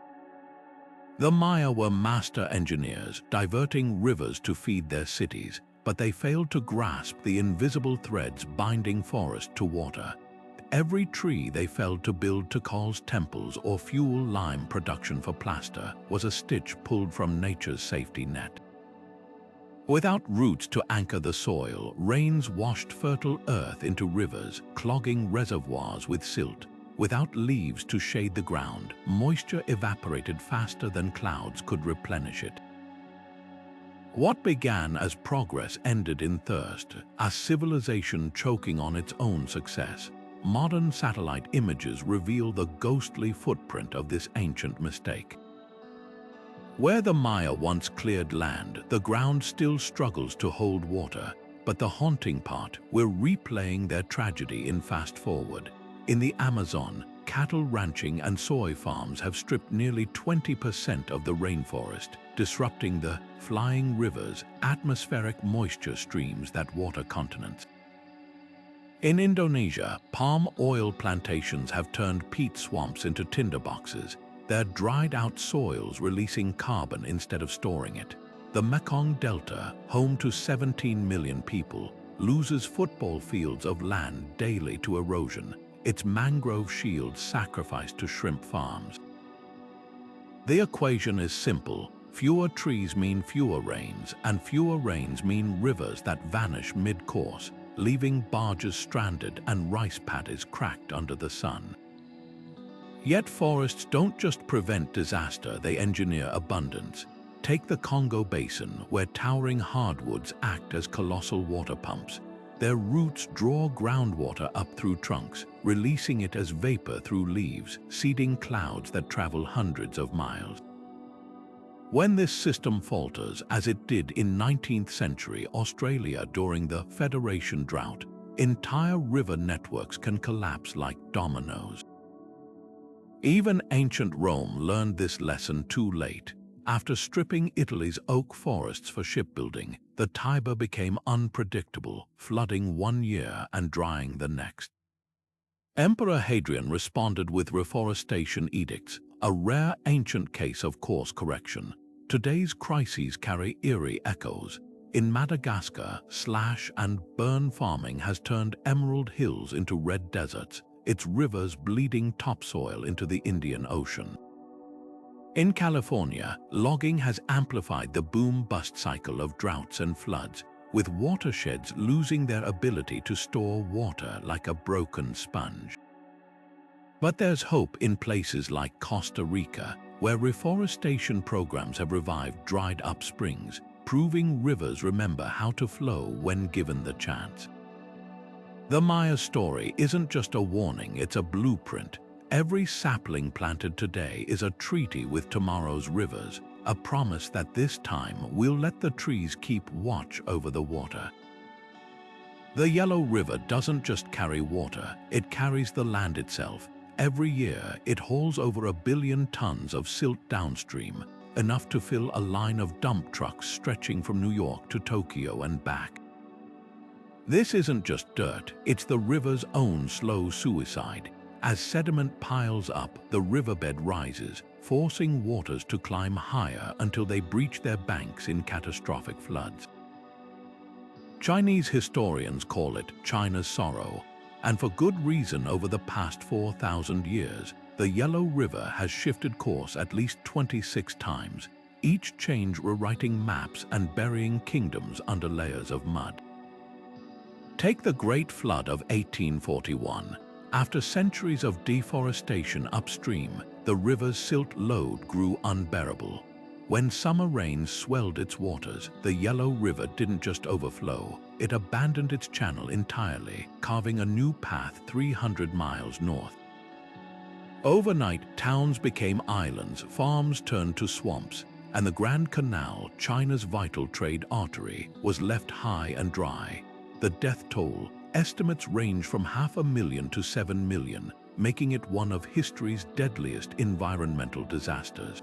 The Maya were master engineers, diverting rivers to feed their cities, but they failed to grasp the invisible threads binding forest to water. Every tree they felled to build Tikal's temples or fuel lime production for plaster was a stitch pulled from nature's safety net. Without roots to anchor the soil, rains washed fertile earth into rivers, clogging reservoirs with silt. Without leaves to shade the ground, moisture evaporated faster than clouds could replenish it. What began as progress ended in thirst, a civilization choking on its own success. Modern satellite images reveal the ghostly footprint of this ancient mistake. Where the Maya once cleared land, the ground still struggles to hold water. But the haunting part, we're replaying their tragedy in fast forward. In the Amazon, cattle ranching and soy farms have stripped nearly 20% of the rainforest, disrupting the flying rivers, atmospheric moisture streams that water continents. In Indonesia, palm oil plantations have turned peat swamps into tinderboxes, their dried-out soils releasing carbon instead of storing it. The Mekong Delta, home to 17 million people, loses football fields of land daily to erosion, its mangrove shields sacrificed to shrimp farms. The equation is simple: fewer trees mean fewer rains, and fewer rains mean rivers that vanish mid-course, leaving barges stranded and rice paddies cracked under the sun. Yet forests don't just prevent disaster, they engineer abundance. Take the Congo Basin, where towering hardwoods act as colossal water pumps. Their roots draw groundwater up through trunks, releasing it as vapor through leaves, seeding clouds that travel hundreds of miles. When this system falters, as it did in 19th century Australia during the Federation drought, entire river networks can collapse like dominoes. Even ancient Rome learned this lesson too late. After stripping Italy's oak forests for shipbuilding, the Tiber became unpredictable, flooding one year and drying the next. Emperor Hadrian responded with reforestation edicts, a rare ancient case of course correction. Today's crises carry eerie echoes. In Madagascar, slash and burn farming has turned emerald hills into red deserts, its rivers bleeding topsoil into the Indian Ocean. In California, logging has amplified the boom-bust cycle of droughts and floods, with watersheds losing their ability to store water like a broken sponge. But there's hope in places like Costa Rica, where reforestation programs have revived dried-up springs, proving rivers remember how to flow when given the chance. The Maya story isn't just a warning, it's a blueprint. Every sapling planted today is a treaty with tomorrow's rivers, a promise that this time we'll let the trees keep watch over the water. The Yellow River doesn't just carry water, it carries the land itself. Every year, it hauls over 1 billion tons of silt downstream, enough to fill a line of dump trucks stretching from New York to Tokyo and back. This isn't just dirt, it's the river's own slow suicide. As sediment piles up, the riverbed rises, forcing waters to climb higher until they breach their banks in catastrophic floods. Chinese historians call it China's sorrow, and for good reason. Over the past 4,000 years, the Yellow River has shifted course at least 26 times, each change rewriting maps and burying kingdoms under layers of mud. Take the Great Flood of 1841. After centuries of deforestation upstream, the river's silt load grew unbearable. When summer rains swelled its waters, the Yellow River didn't just overflow, it abandoned its channel entirely, carving a new path 300 miles north. Overnight, towns became islands, farms turned to swamps, and the Grand Canal, China's vital trade artery, was left high and dry. The death toll, estimates range from 500,000 to 7 million, making it one of history's deadliest environmental disasters.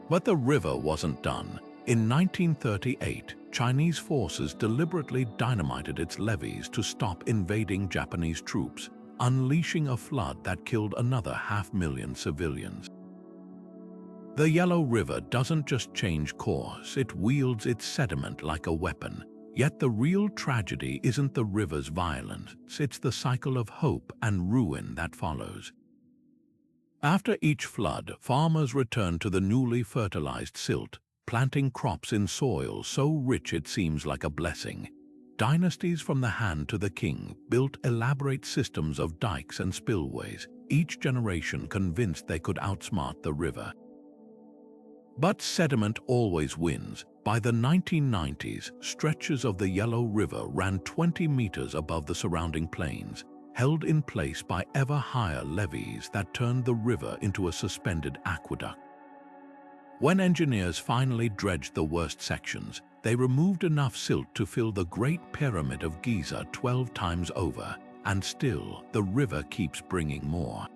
But the river wasn't done. In 1938, Chinese forces deliberately dynamited its levees to stop invading Japanese troops, unleashing a flood that killed another 500,000 civilians. The Yellow River doesn't just change course, it wields its sediment like a weapon. Yet the real tragedy isn't the river's violence, it's the cycle of hope and ruin that follows. After each flood, farmers return to the newly fertilized silt, planting crops in soil so rich it seems like a blessing. Dynasties from the Han to the King built elaborate systems of dikes and spillways, each generation convinced they could outsmart the river. But sediment always wins. By the 1990s, stretches of the Yellow River ran 20 meters above the surrounding plains, held in place by ever higher levees that turned the river into a suspended aqueduct. When engineers finally dredged the worst sections, they removed enough silt to fill the Great Pyramid of Giza 12 times over, and still, the river keeps bringing more.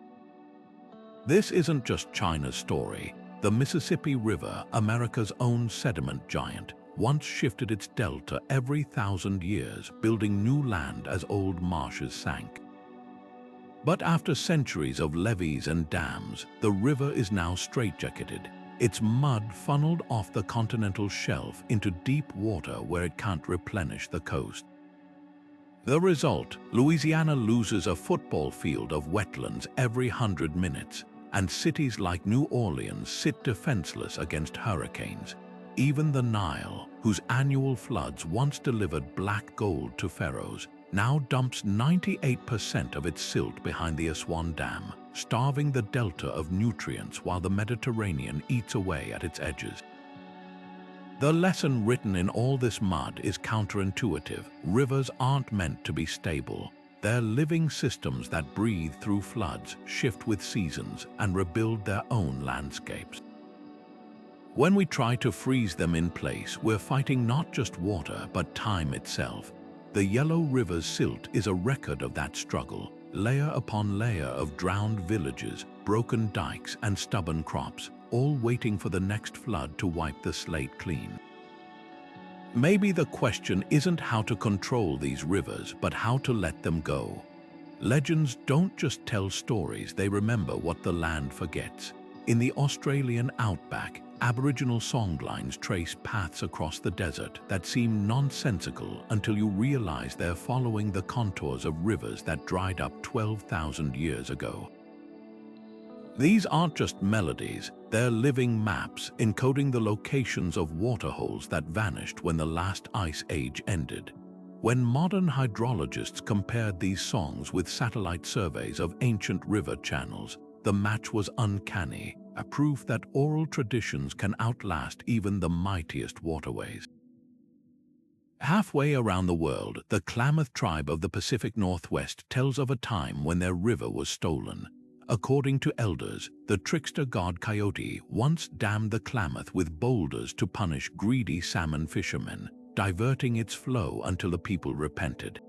This isn't just China's story. The Mississippi River, America's own sediment giant, once shifted its delta every 1,000 years, building new land as old marshes sank. But after centuries of levees and dams, the river is now straitjacketed, its mud funneled off the continental shelf into deep water where it can't replenish the coast. The result, Louisiana loses a football field of wetlands every 100 minutes, and cities like New Orleans sit defenseless against hurricanes. Even the Nile, whose annual floods once delivered black gold to pharaohs, now dumps 98% of its silt behind the Aswan Dam, starving the delta of nutrients while the Mediterranean eats away at its edges. The lesson written in all this mud is counterintuitive. Rivers aren't meant to be stable. They're living systems that breathe through floods, shift with seasons, and rebuild their own landscapes. When we try to freeze them in place, we're fighting not just water, but time itself. The Yellow River's silt is a record of that struggle, layer upon layer of drowned villages, broken dikes, and stubborn crops, all waiting for the next flood to wipe the slate clean. Maybe the question isn't how to control these rivers, but how to let them go. Legends don't just tell stories, they remember what the land forgets. In the Australian outback, Aboriginal songlines trace paths across the desert that seem nonsensical until you realize they're following the contours of rivers that dried up 12,000 years ago. These aren't just melodies, they're living maps encoding the locations of waterholes that vanished when the last ice age ended. When modern hydrologists compared these songs with satellite surveys of ancient river channels, the match was uncanny, a proof that oral traditions can outlast even the mightiest waterways. Halfway around the world, the Klamath tribe of the Pacific Northwest tells of a time when their river was stolen. According to elders, the trickster god Coyote once dammed the Klamath with boulders to punish greedy salmon fishermen, diverting its flow until the people repented.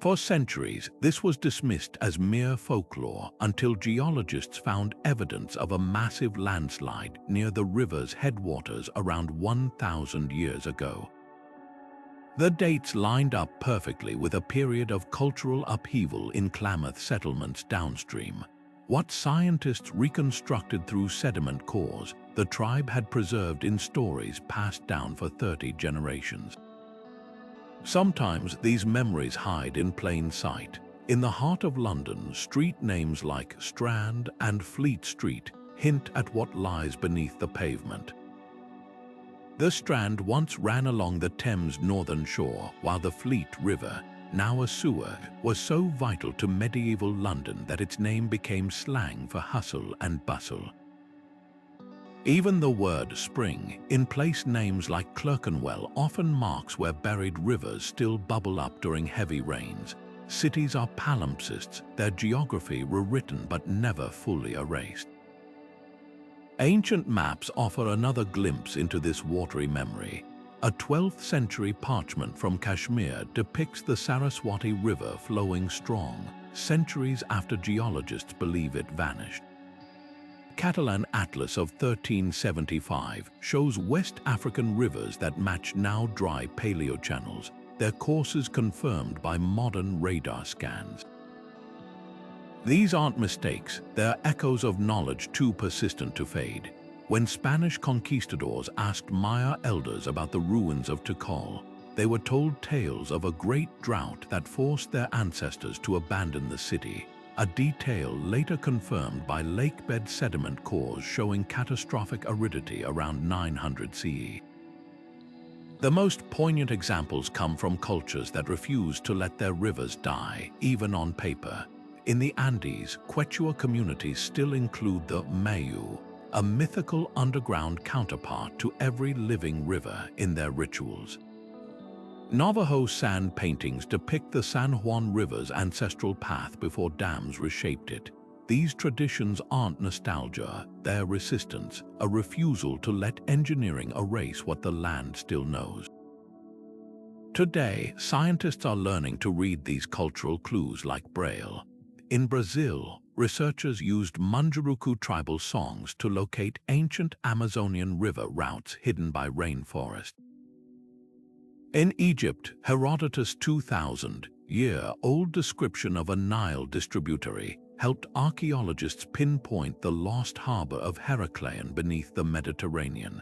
For centuries, this was dismissed as mere folklore until geologists found evidence of a massive landslide near the river's headwaters around 1,000 years ago. The dates lined up perfectly with a period of cultural upheaval in Klamath settlements downstream. What scientists reconstructed through sediment cores, the tribe had preserved in stories passed down for 30 generations. Sometimes these memories hide in plain sight. In the heart of London, street names like Strand and Fleet Street hint at what lies beneath the pavement. The Strand once ran along the Thames northern shore, while the Fleet River, now a sewer, was so vital to medieval London that its name became slang for hustle and bustle. Even the word spring, in place names like Clerkenwell, often marks where buried rivers still bubble up during heavy rains. Cities are palimpsests, their geography rewritten but never fully erased. Ancient maps offer another glimpse into this watery memory. A 12th century parchment from Kashmir depicts the Saraswati River flowing strong, centuries after geologists believe it vanished. Catalan Atlas of 1375 shows West African rivers that match now dry paleochannels, their courses confirmed by modern radar scans. These aren't mistakes, they're echoes of knowledge too persistent to fade. When Spanish conquistadors asked Maya elders about the ruins of Tikal, they were told tales of a great drought that forced their ancestors to abandon the city, a detail later confirmed by lakebed sediment cores showing catastrophic aridity around 900 CE. The most poignant examples come from cultures that refuse to let their rivers die, even on paper. In the Andes, Quechua communities still include the Mayu, a mythical underground counterpart to every living river, in their rituals. Navajo sand paintings depict the San Juan River's ancestral path before dams reshaped it. These traditions aren't nostalgia, they're resistance, a refusal to let engineering erase what the land still knows. Today, scientists are learning to read these cultural clues like Braille. In Brazil, researchers used Munduruku tribal songs to locate ancient Amazonian river routes hidden by rainforest. In Egypt, Herodotus' 2,000-year-old description of a Nile distributary helped archaeologists pinpoint the lost harbor of Heracleion beneath the Mediterranean.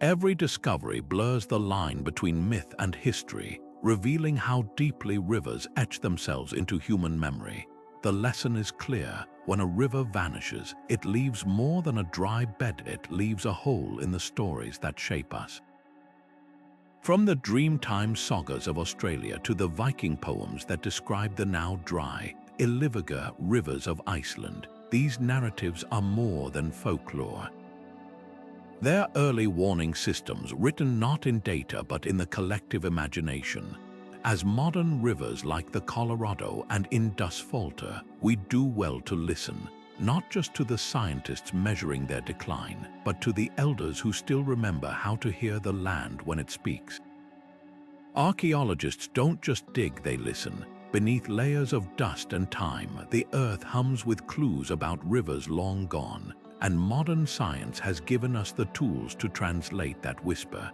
Every discovery blurs the line between myth and history, revealing how deeply rivers etch themselves into human memory. The lesson is clear: when a river vanishes, it leaves more than a dry bed, it leaves a hole in the stories that shape us. From the Dreamtime sagas of Australia to the Viking poems that describe the now dry, illiviga rivers of Iceland, these narratives are more than folklore. They're early warning systems written not in data but in the collective imagination. As modern rivers like the Colorado and Indus falter, we do well to listen, not just to the scientists measuring their decline, but to the elders who still remember how to hear the land when it speaks. Archaeologists don't just dig, they listen. Beneath layers of dust and time, the earth hums with clues about rivers long gone, and modern science has given us the tools to translate that whisper.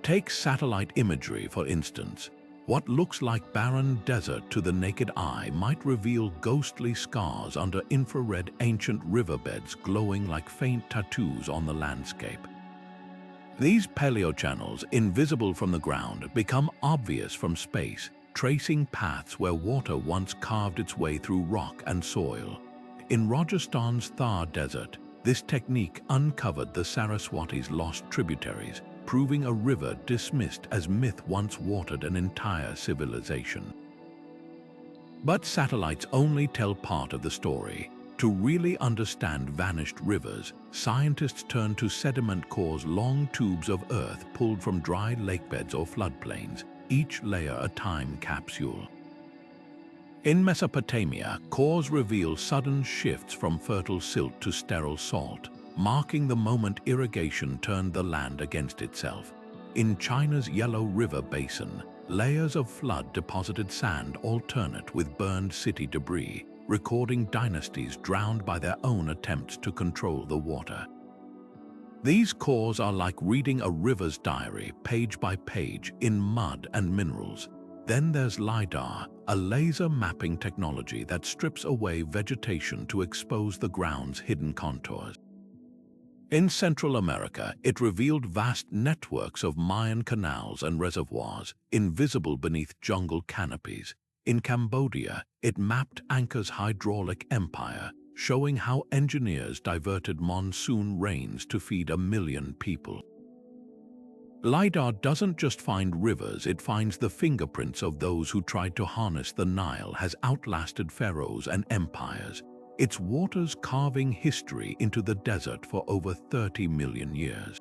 Take satellite imagery, for instance. What looks like barren desert to the naked eye might reveal ghostly scars under infrared ancient riverbeds glowing like faint tattoos on the landscape. These paleochannels, invisible from the ground, become obvious from space, tracing paths where water once carved its way through rock and soil. In Rajasthan's Thar Desert, this technique uncovered the Saraswati's lost tributaries, proving a river dismissed as myth once watered an entire civilization. But satellites only tell part of the story. To really understand vanished rivers, scientists turn to sediment cores, long tubes of earth pulled from dry lakebeds or floodplains, each layer a time capsule. In Mesopotamia, cores reveal sudden shifts from fertile silt to sterile salt, marking the moment irrigation turned the land against itself. In China's Yellow River Basin, layers of flood-deposited sand alternate with burned city debris, recording dynasties drowned by their own attempts to control the water. These cores are like reading a river's diary, page by page, in mud and minerals. Then there's LiDAR, a laser mapping technology that strips away vegetation to expose the ground's hidden contours. In Central America, it revealed vast networks of Mayan canals and reservoirs, invisible beneath jungle canopies. In Cambodia, it mapped Angkor's hydraulic empire, showing how engineers diverted monsoon rains to feed 1 million people. LiDAR doesn't just find rivers, it finds the fingerprints of those who tried to harness the Nile, has outlasted pharaohs and empires, its waters carving history into the desert for over 30 million years.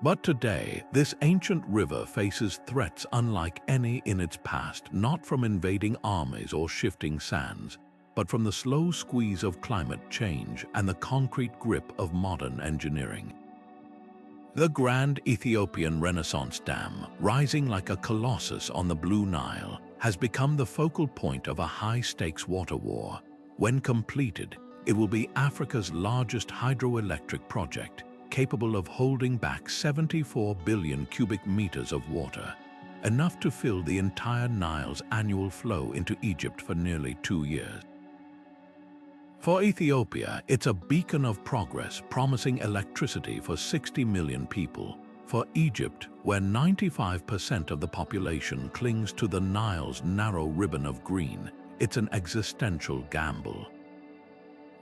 But today, this ancient river faces threats unlike any in its past, not from invading armies or shifting sands, but from the slow squeeze of climate change and the concrete grip of modern engineering. The Grand Ethiopian Renaissance Dam, rising like a colossus on the Blue Nile, has become the focal point of a high-stakes water war. When completed, it will be Africa's largest hydroelectric project, capable of holding back 74 billion cubic meters of water, enough to fill the entire Nile's annual flow into Egypt for nearly 2 years. For Ethiopia, it's a beacon of progress, promising electricity for 60 million people. For Egypt, where 95% of the population clings to the Nile's narrow ribbon of green, it's an existential gamble.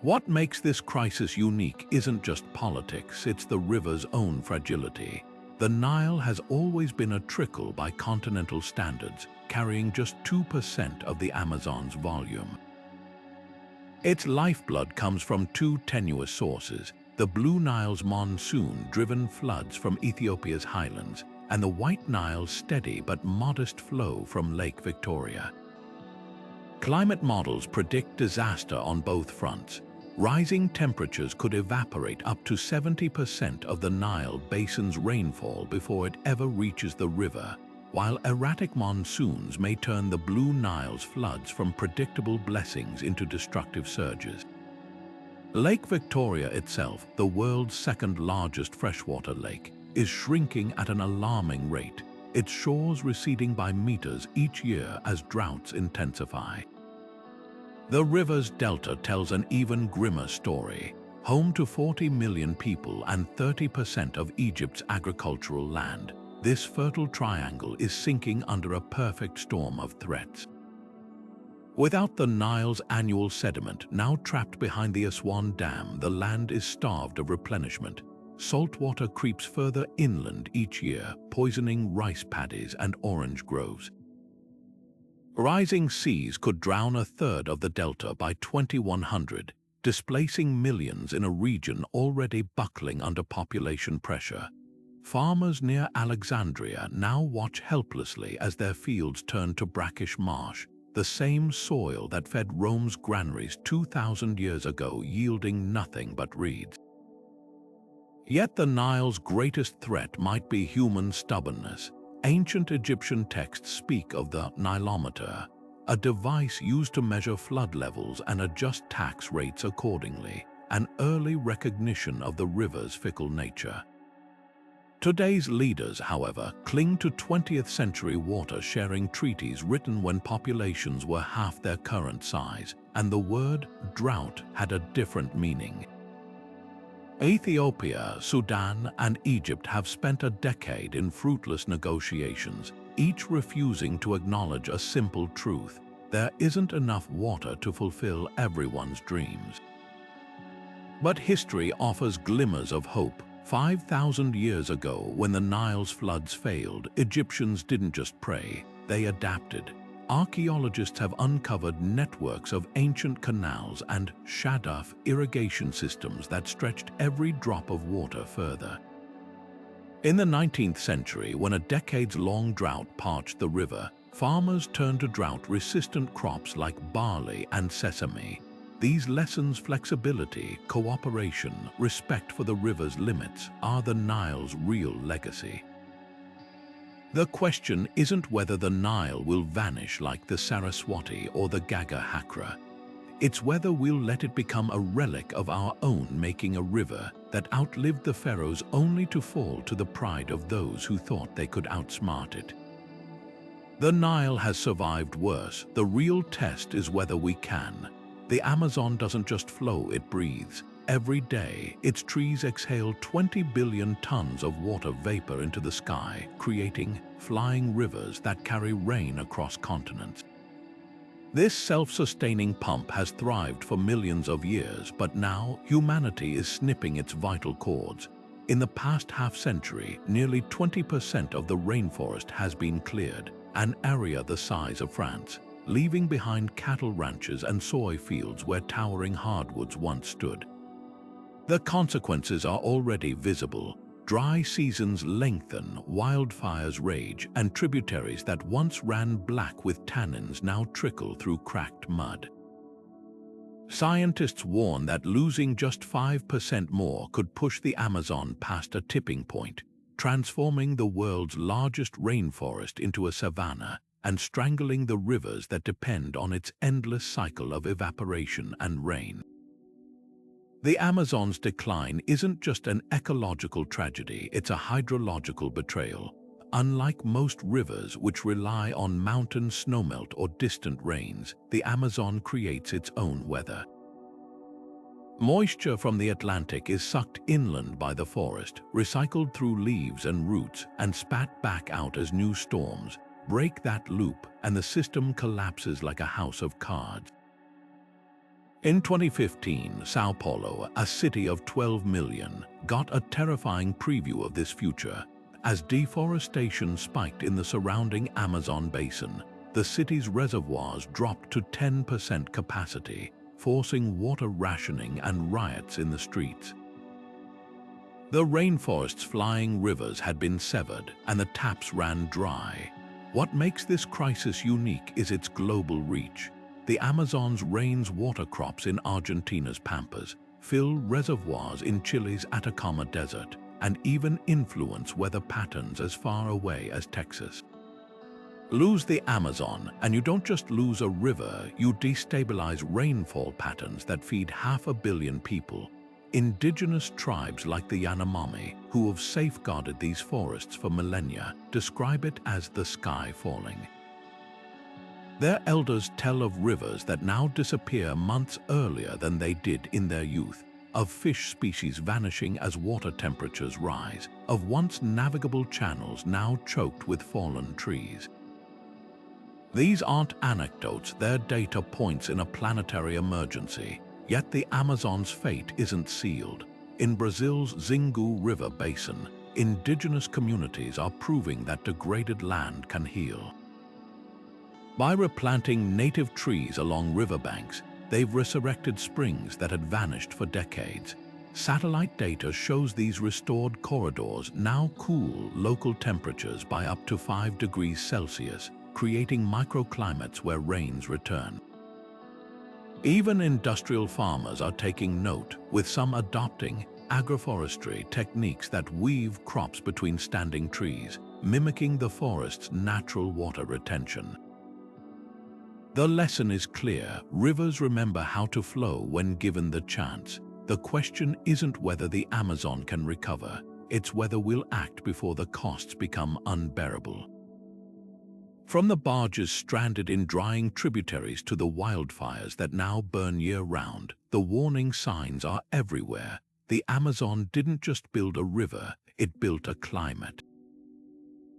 What makes this crisis unique isn't just politics, it's the river's own fragility. The Nile has always been a trickle by continental standards, carrying just 2% of the Amazon's volume. Its lifeblood comes from two tenuous sources: the Blue Nile's monsoon-driven floods from Ethiopia's highlands, and the White Nile's steady but modest flow from Lake Victoria. Climate models predict disaster on both fronts. Rising temperatures could evaporate up to 70% of the Nile Basin's rainfall before it ever reaches the river, while erratic monsoons may turn the Blue Nile's floods from predictable blessings into destructive surges. Lake Victoria itself, the world's second-largest freshwater lake, is shrinking at an alarming rate, its shores receding by meters each year as droughts intensify. The river's delta tells an even grimmer story. Home to 40 million people and 30% of Egypt's agricultural land, this fertile triangle is sinking under a perfect storm of threats. Without the Nile's annual sediment, now trapped behind the Aswan Dam, the land is starved of replenishment. Saltwater creeps further inland each year, poisoning rice paddies and orange groves. Rising seas could drown a third of the delta by 2100, displacing millions in a region already buckling under population pressure. Farmers near Alexandria now watch helplessly as their fields turn to brackish marsh, the same soil that fed Rome's granaries 2,000 years ago, yielding nothing but reeds. Yet the Nile's greatest threat might be human stubbornness. Ancient Egyptian texts speak of the Nilometer, a device used to measure flood levels and adjust tax rates accordingly, an early recognition of the river's fickle nature. Today's leaders, however, cling to 20th century water-sharing treaties written when populations were half their current size, and the word drought had a different meaning. Ethiopia, Sudan, and Egypt have spent a decade in fruitless negotiations, each refusing to acknowledge a simple truth: there isn't enough water to fulfill everyone's dreams. But history offers glimmers of hope. 5,000 years ago, when the Nile's floods failed, Egyptians didn't just pray, they adapted. Archaeologists have uncovered networks of ancient canals and shaduf irrigation systems that stretched every drop of water further. In the 19th century, when a decades-long drought parched the river, farmers turned to drought-resistant crops like barley and sesame. These lessons flexibility, cooperation, respect for the river's limits are the Nile's real legacy. The question isn't whether the Nile will vanish like the Saraswati or the Gagahakra. It's whether we'll let it become a relic of our own making, a river that outlived the pharaohs only to fall to the pride of those who thought they could outsmart it. The Nile has survived worse. The real test is whether we can. The Amazon doesn't just flow, it breathes. Every day, its trees exhale 20 billion tons of water vapor into the sky, creating flying rivers that carry rain across continents. This self-sustaining pump has thrived for millions of years, but now humanity is snipping its vital cords. In the past half-century, nearly 20% of the rainforest has been cleared, an area the size of France, leaving behind cattle ranches and soy fields where towering hardwoods once stood. The consequences are already visible. Dry seasons lengthen, wildfires rage, and tributaries that once ran black with tannins now trickle through cracked mud. Scientists warn that losing just 5% more could push the Amazon past a tipping point, transforming the world's largest rainforest into a savanna and strangling the rivers that depend on its endless cycle of evaporation and rain. The Amazon's decline isn't just an ecological tragedy, it's a hydrological betrayal. Unlike most rivers which rely on mountain snowmelt or distant rains, the Amazon creates its own weather. Moisture from the Atlantic is sucked inland by the forest, recycled through leaves and roots, and spat back out as new storms. Break that loop, and the system collapses like a house of cards. In 2015, Sao Paulo, a city of 12 million, got a terrifying preview of this future. As deforestation spiked in the surrounding Amazon basin, the city's reservoirs dropped to 10% capacity, forcing water rationing and riots in the streets. The rainforest's flying rivers had been severed, and the taps ran dry. What makes this crisis unique is its global reach. The Amazon's rains water crops in Argentina's pampas, fill reservoirs in Chile's Atacama Desert, and even influence weather patterns as far away as Texas. Lose the Amazon, and you don't just lose a river, you destabilize rainfall patterns that feed 500 million people. Indigenous tribes like the Yanomami, who have safeguarded these forests for millennia, describe it as the sky falling. Their elders tell of rivers that now disappear months earlier than they did in their youth, of fish species vanishing as water temperatures rise, of once navigable channels now choked with fallen trees. These aren't anecdotes, they're data points in a planetary emergency. Yet the Amazon's fate isn't sealed. In Brazil's Xingu River Basin, indigenous communities are proving that degraded land can heal. By replanting native trees along riverbanks, they've resurrected springs that had vanished for decades. Satellite data shows these restored corridors now cool local temperatures by up to 5 degrees Celsius, creating microclimates where rains return. Even industrial farmers are taking note, with some adopting agroforestry techniques that weave crops between standing trees, mimicking the forest's natural water retention. The lesson is clear: rivers remember how to flow when given the chance. The question isn't whether the Amazon can recover, it's whether we'll act before the costs become unbearable. From the barges stranded in drying tributaries to the wildfires that now burn year-round, the warning signs are everywhere. The Amazon didn't just build a river, it built a climate.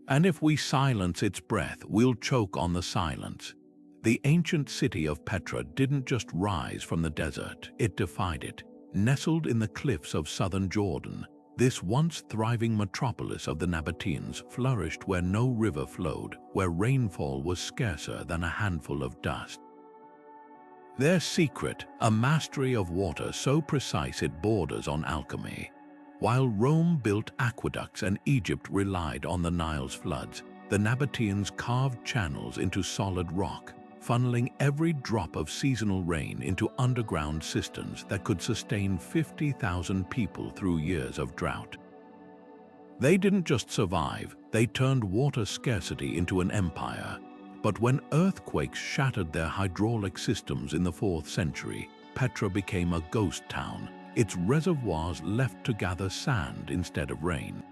And if we silence its breath, we'll choke on the silence. The ancient city of Petra didn't just rise from the desert, it defied it. Nestled in the cliffs of southern Jordan, this once thriving metropolis of the Nabateans flourished where no river flowed, where rainfall was scarcer than a handful of dust. Their secret, a mastery of water so precise it borders on alchemy. While Rome built aqueducts and Egypt relied on the Nile's floods, the Nabateans carved channels into solid rock, funneling every drop of seasonal rain into underground cisterns that could sustain 50,000 people through years of drought. They didn't just survive, they turned water scarcity into an empire. But when earthquakes shattered their hydraulic systems in the 4th century, Petra became a ghost town, its reservoirs left to gather sand instead of rain.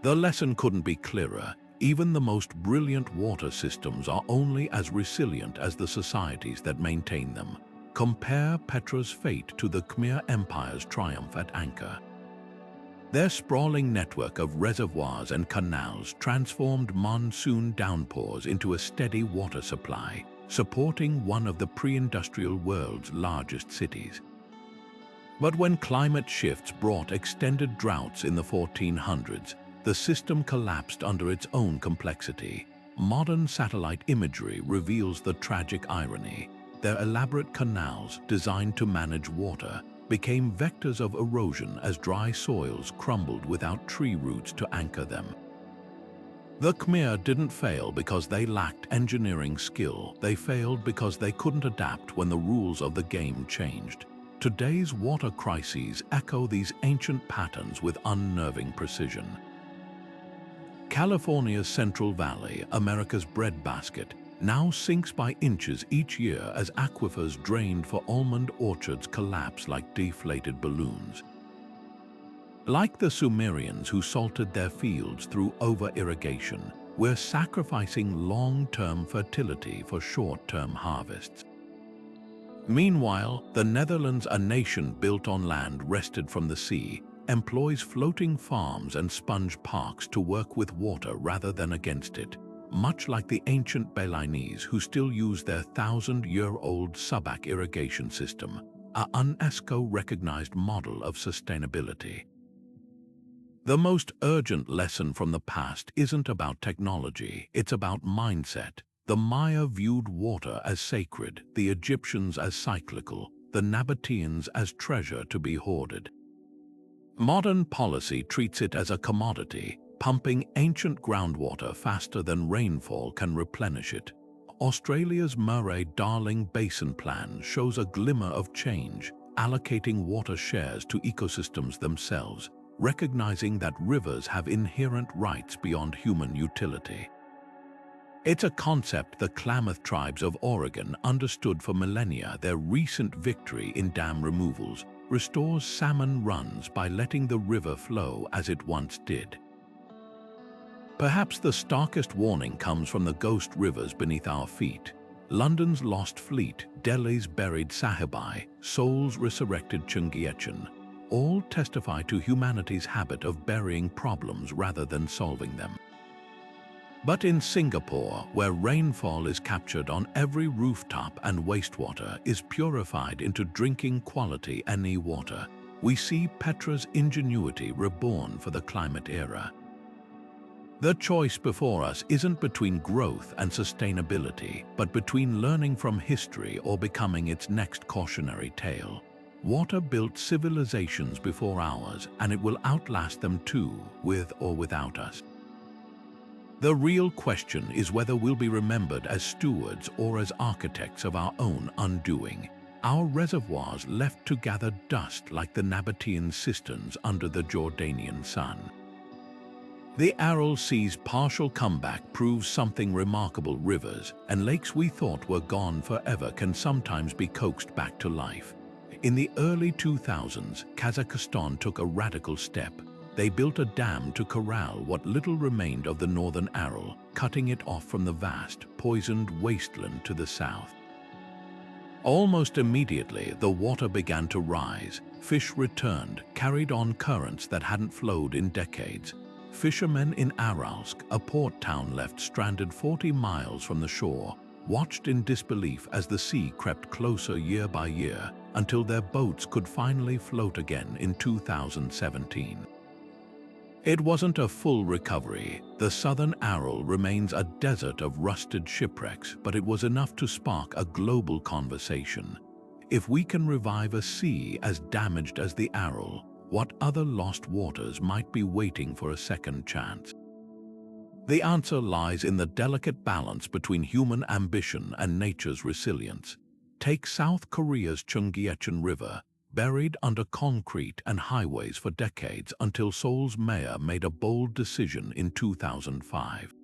The lesson couldn't be clearer. Even the most brilliant water systems are only as resilient as the societies that maintain them. Compare Petra's fate to the Khmer Empire's triumph at Angkor. Their sprawling network of reservoirs and canals transformed monsoon downpours into a steady water supply, supporting one of the pre-industrial world's largest cities. But when climate shifts brought extended droughts in the 1400s, the system collapsed under its own complexity. Modern satellite imagery reveals the tragic irony. Their elaborate canals, designed to manage water, became vectors of erosion as dry soils crumbled without tree roots to anchor them. The Khmer didn't fail because they lacked engineering skill. They failed because they couldn't adapt when the rules of the game changed. Today's water crises echo these ancient patterns with unnerving precision. California's Central Valley, America's breadbasket, now sinks by inches each year as aquifers drained for almond orchards collapse like deflated balloons. Like the Sumerians who salted their fields through over-irrigation, we're sacrificing long-term fertility for short-term harvests. Meanwhile, the Netherlands, a nation built on land wrested from the sea, employs floating farms and sponge parks to work with water rather than against it, much like the ancient Balinese who still use their 1,000-year-old Subak irrigation system, a UNESCO-recognized model of sustainability. The most urgent lesson from the past isn't about technology, it's about mindset. The Maya viewed water as sacred, the Egyptians as cyclical, the Nabateans as treasure to be hoarded. Modern policy treats it as a commodity, pumping ancient groundwater faster than rainfall can replenish it. Australia's Murray-Darling Basin Plan shows a glimmer of change, allocating water shares to ecosystems themselves, recognizing that rivers have inherent rights beyond human utility. It's a concept the Klamath tribes of Oregon understood for millennia. Their recent victory in dam removals restores salmon runs by letting the river flow as it once did. Perhaps the starkest warning comes from the ghost rivers beneath our feet. London's lost fleet, Delhi's buried Sahibai, Seoul's resurrected Chungyecheon, all testify to humanity's habit of burying problems rather than solving them. But in Singapore, where rainfall is captured on every rooftop and wastewater is purified into drinking quality NE water, we see Petra's ingenuity reborn for the climate era. The choice before us isn't between growth and sustainability, but between learning from history or becoming its next cautionary tale. Water built civilizations before ours, and it will outlast them too, with or without us. The real question is whether we'll be remembered as stewards or as architects of our own undoing. Our reservoirs left to gather dust like the Nabatean cisterns under the Jordanian sun. The Aral Sea's partial comeback proves something remarkable. Rivers and lakes we thought were gone forever can sometimes be coaxed back to life. In the early 2000s, Kazakhstan took a radical step. They built a dam to corral what little remained of the northern Aral, cutting it off from the vast, poisoned wasteland to the south. Almost immediately, the water began to rise. Fish returned, carried on currents that hadn't flowed in decades. Fishermen in Aralsk, a port town left stranded 40 miles from the shore, watched in disbelief as the sea crept closer year by year until their boats could finally float again in 2017. It wasn't a full recovery. The southern Aral remains a desert of rusted shipwrecks, but it was enough to spark a global conversation. If we can revive a sea as damaged as the Aral, what other lost waters might be waiting for a second chance? The answer lies in the delicate balance between human ambition and nature's resilience. Take South Korea's Cheonggyecheon River, buried under concrete and highways for decades until Seoul's mayor made a bold decision in 2005.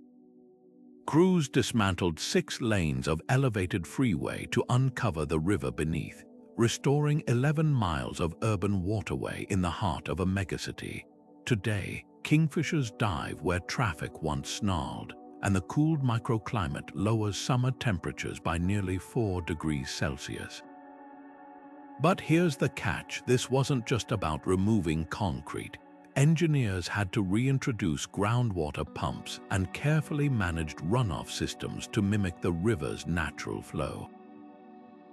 Crews dismantled 6 lanes of elevated freeway to uncover the river beneath, restoring 11 miles of urban waterway in the heart of a megacity. Today, kingfishers dive where traffic once snarled, and the cooled microclimate lowers summer temperatures by nearly 4 degrees Celsius. But here's the catch: this wasn't just about removing concrete. Engineers had to reintroduce groundwater pumps and carefully managed runoff systems to mimic the river's natural flow.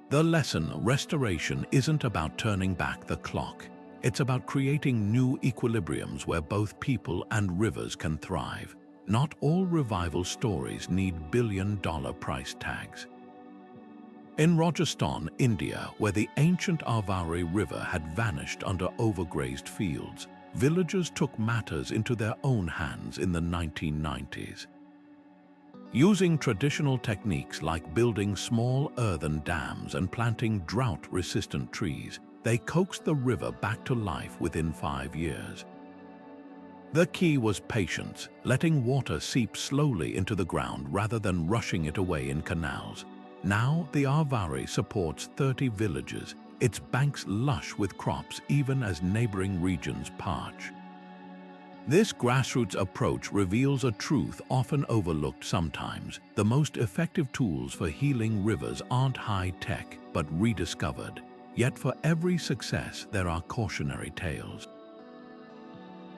The lesson: restoration isn't about turning back the clock. It's about creating new equilibriums where both people and rivers can thrive. Not all revival stories need billion-dollar price tags. In Rajasthan, India, where the ancient Arvari River had vanished under overgrazed fields, villagers took matters into their own hands in the 1990s. Using traditional techniques like building small earthen dams and planting drought-resistant trees, they coaxed the river back to life within 5 years. The key was patience, letting water seep slowly into the ground rather than rushing it away in canals. Now, the Arvari supports 30 villages, its banks lush with crops even as neighboring regions parch. This grassroots approach reveals a truth often overlooked sometimes. The most effective tools for healing rivers aren't high-tech, but rediscovered. Yet for every success, there are cautionary tales.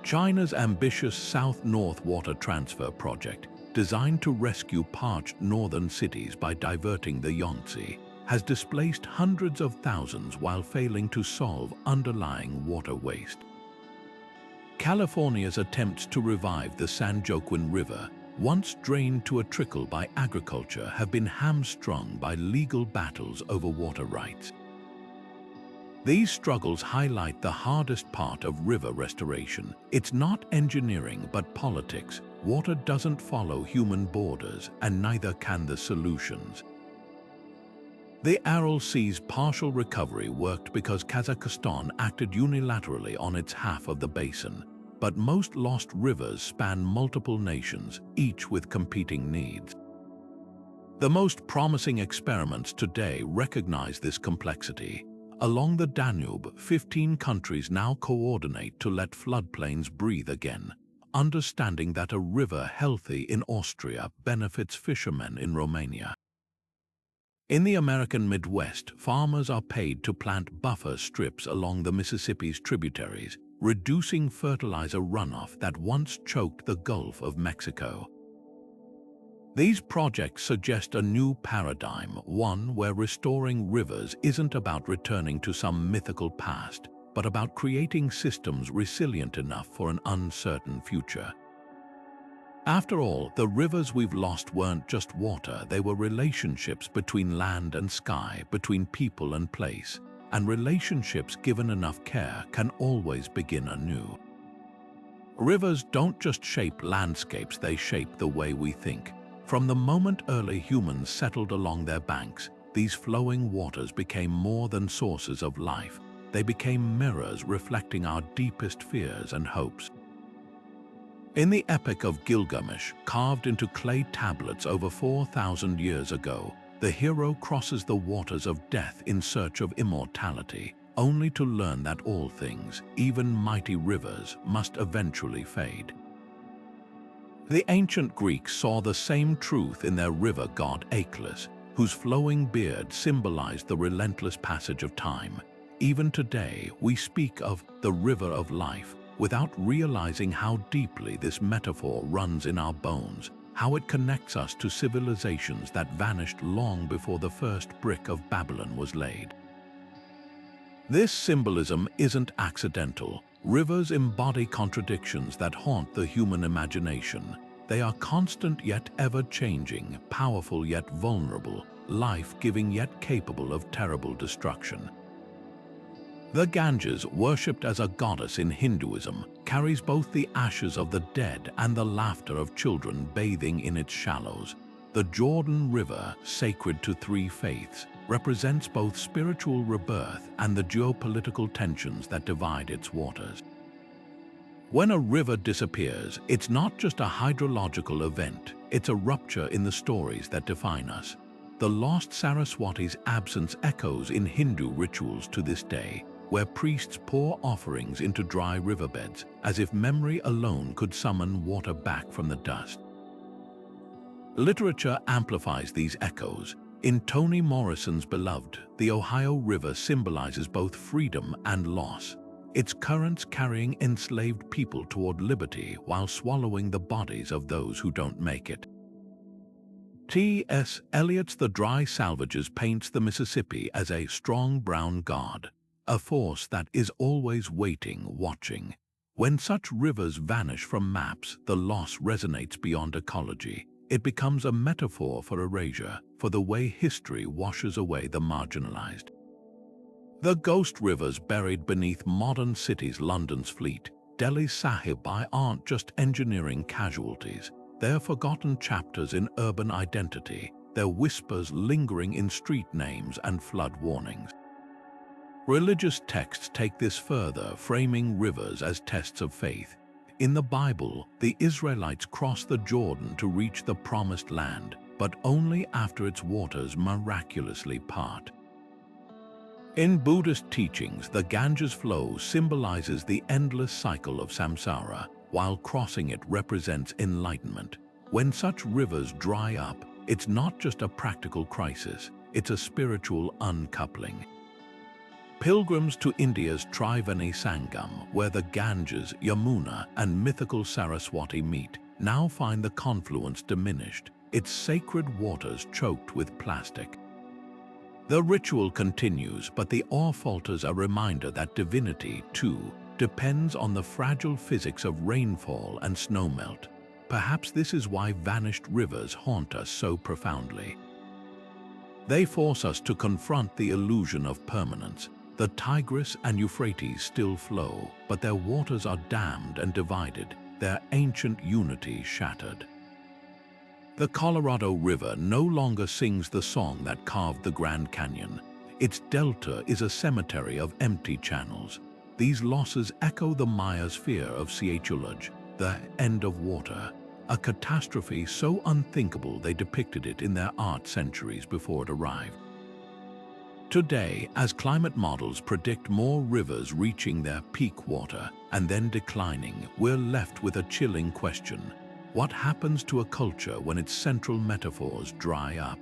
China's ambitious South-North Water Transfer project, designed to rescue parched northern cities by diverting the Yangtze, has displaced hundreds of thousands while failing to solve underlying water waste. California's attempts to revive the San Joaquin River, once drained to a trickle by agriculture, have been hamstrung by legal battles over water rights. These struggles highlight the hardest part of river restoration. It's not engineering but politics. Water doesn't follow human borders, and neither can the solutions. The Aral Sea's partial recovery worked because Kazakhstan acted unilaterally on its half of the basin. But most lost rivers span multiple nations, each with competing needs. The most promising experiments today recognize this complexity. Along the Danube, 15 countries now coordinate to let floodplains breathe again, understanding that a river healthy in Austria benefits fishermen in Romania. In the American Midwest, farmers are paid to plant buffer strips along the Mississippi's tributaries, reducing fertilizer runoff that once choked the Gulf of Mexico. These projects suggest a new paradigm, one where restoring rivers isn't about returning to some mythical past, but about creating systems resilient enough for an uncertain future. After all, the rivers we've lost weren't just water, they were relationships between land and sky, between people and place, and relationships given enough care can always begin anew. Rivers don't just shape landscapes, they shape the way we think. From the moment early humans settled along their banks, these flowing waters became more than sources of life. They became mirrors reflecting our deepest fears and hopes. In the Epic of Gilgamesh, carved into clay tablets over 4,000 years ago, the hero crosses the waters of death in search of immortality, only to learn that all things, even mighty rivers, must eventually fade. The ancient Greeks saw the same truth in their river god Aeolus, whose flowing beard symbolized the relentless passage of time. Even today, we speak of the river of life without realizing how deeply this metaphor runs in our bones, how it connects us to civilizations that vanished long before the first brick of Babylon was laid. This symbolism isn't accidental. Rivers embody contradictions that haunt the human imagination. They are constant yet ever-changing, powerful yet vulnerable, life-giving yet capable of terrible destruction. The Ganges, worshipped as a goddess in Hinduism, carries both the ashes of the dead and the laughter of children bathing in its shallows. The Jordan River, sacred to three faiths, represents both spiritual rebirth and the geopolitical tensions that divide its waters. When a river disappears, it's not just a hydrological event, it's a rupture in the stories that define us. The lost Saraswati's absence echoes in Hindu rituals to this day, where priests pour offerings into dry riverbeds, as if memory alone could summon water back from the dust. Literature amplifies these echoes. In Toni Morrison's Beloved, the Ohio River symbolizes both freedom and loss, its currents carrying enslaved people toward liberty while swallowing the bodies of those who don't make it. T.S. Eliot's The Dry Salvages paints the Mississippi as a strong brown god, a force that is always waiting, watching. When such rivers vanish from maps, the loss resonates beyond ecology. It becomes a metaphor for erasure, for the way history washes away the marginalized. The ghost rivers buried beneath modern cities, London's Fleet, Delhi's Sahib, aren't just engineering casualties. They're forgotten chapters in urban identity, their whispers lingering in street names and flood warnings. Religious texts take this further, framing rivers as tests of faith. In the Bible, the Israelites crossed the Jordan to reach the Promised Land, but only after its waters miraculously part. In Buddhist teachings, the Ganges flow symbolizes the endless cycle of samsara, while crossing it represents enlightenment. When such rivers dry up, it's not just a practical crisis, it's a spiritual uncoupling. Pilgrims to India's Triveni Sangam, where the Ganges, Yamuna, and mythical Saraswati meet, now find the confluence diminished, its sacred waters choked with plastic. The ritual continues, but the awe falters a reminder that divinity, too, depends on the fragile physics of rainfall and snowmelt. Perhaps this is why vanished rivers haunt us so profoundly. They force us to confront the illusion of permanence. The Tigris and Euphrates still flow, but their waters are dammed and divided, their ancient unity shattered. The Colorado River no longer sings the song that carved the Grand Canyon. Its delta is a cemetery of empty channels. These losses echo the Maya's fear of Sietulaj, the end of water, a catastrophe so unthinkable they depicted it in their art centuries before it arrived. Today, as climate models predict more rivers reaching their peak water and then declining, we're left with a chilling question. What happens to a culture when its central metaphors dry up?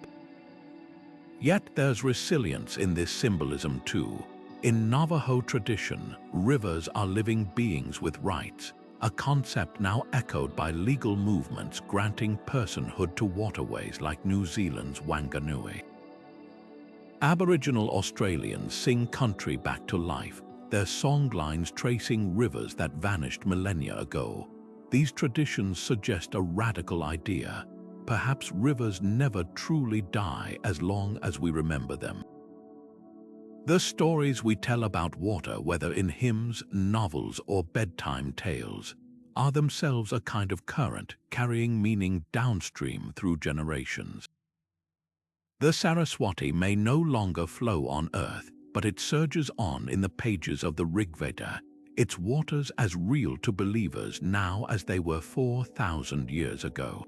Yet there's resilience in this symbolism too. In Navajo tradition, rivers are living beings with rights, a concept now echoed by legal movements granting personhood to waterways like New Zealand's Wanganui. Aboriginal Australians sing country back to life, their songlines tracing rivers that vanished millennia ago. These traditions suggest a radical idea. Perhaps rivers never truly die as long as we remember them. The stories we tell about water, whether in hymns, novels, or bedtime tales, are themselves a kind of current carrying meaning downstream through generations. The Saraswati may no longer flow on earth, but it surges on in the pages of the Rigveda, its waters as real to believers now as they were 4,000 years ago.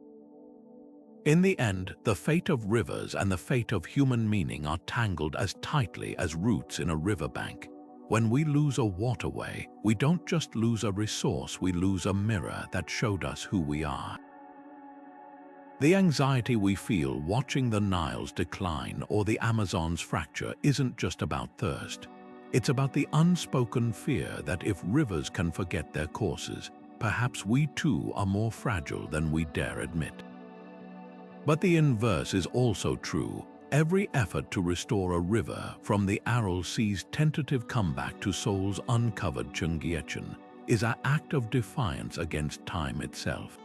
In the end, the fate of rivers and the fate of human meaning are tangled as tightly as roots in a riverbank. When we lose a waterway, we don't just lose a resource, we lose a mirror that showed us who we are. The anxiety we feel watching the Nile's decline or the Amazon's fracture isn't just about thirst. It's about the unspoken fear that if rivers can forget their courses, perhaps we too are more fragile than we dare admit. But the inverse is also true. Every effort to restore a river, from the Aral Sea's tentative comeback to Seoul's uncovered Cheonggyecheon, is an act of defiance against time itself.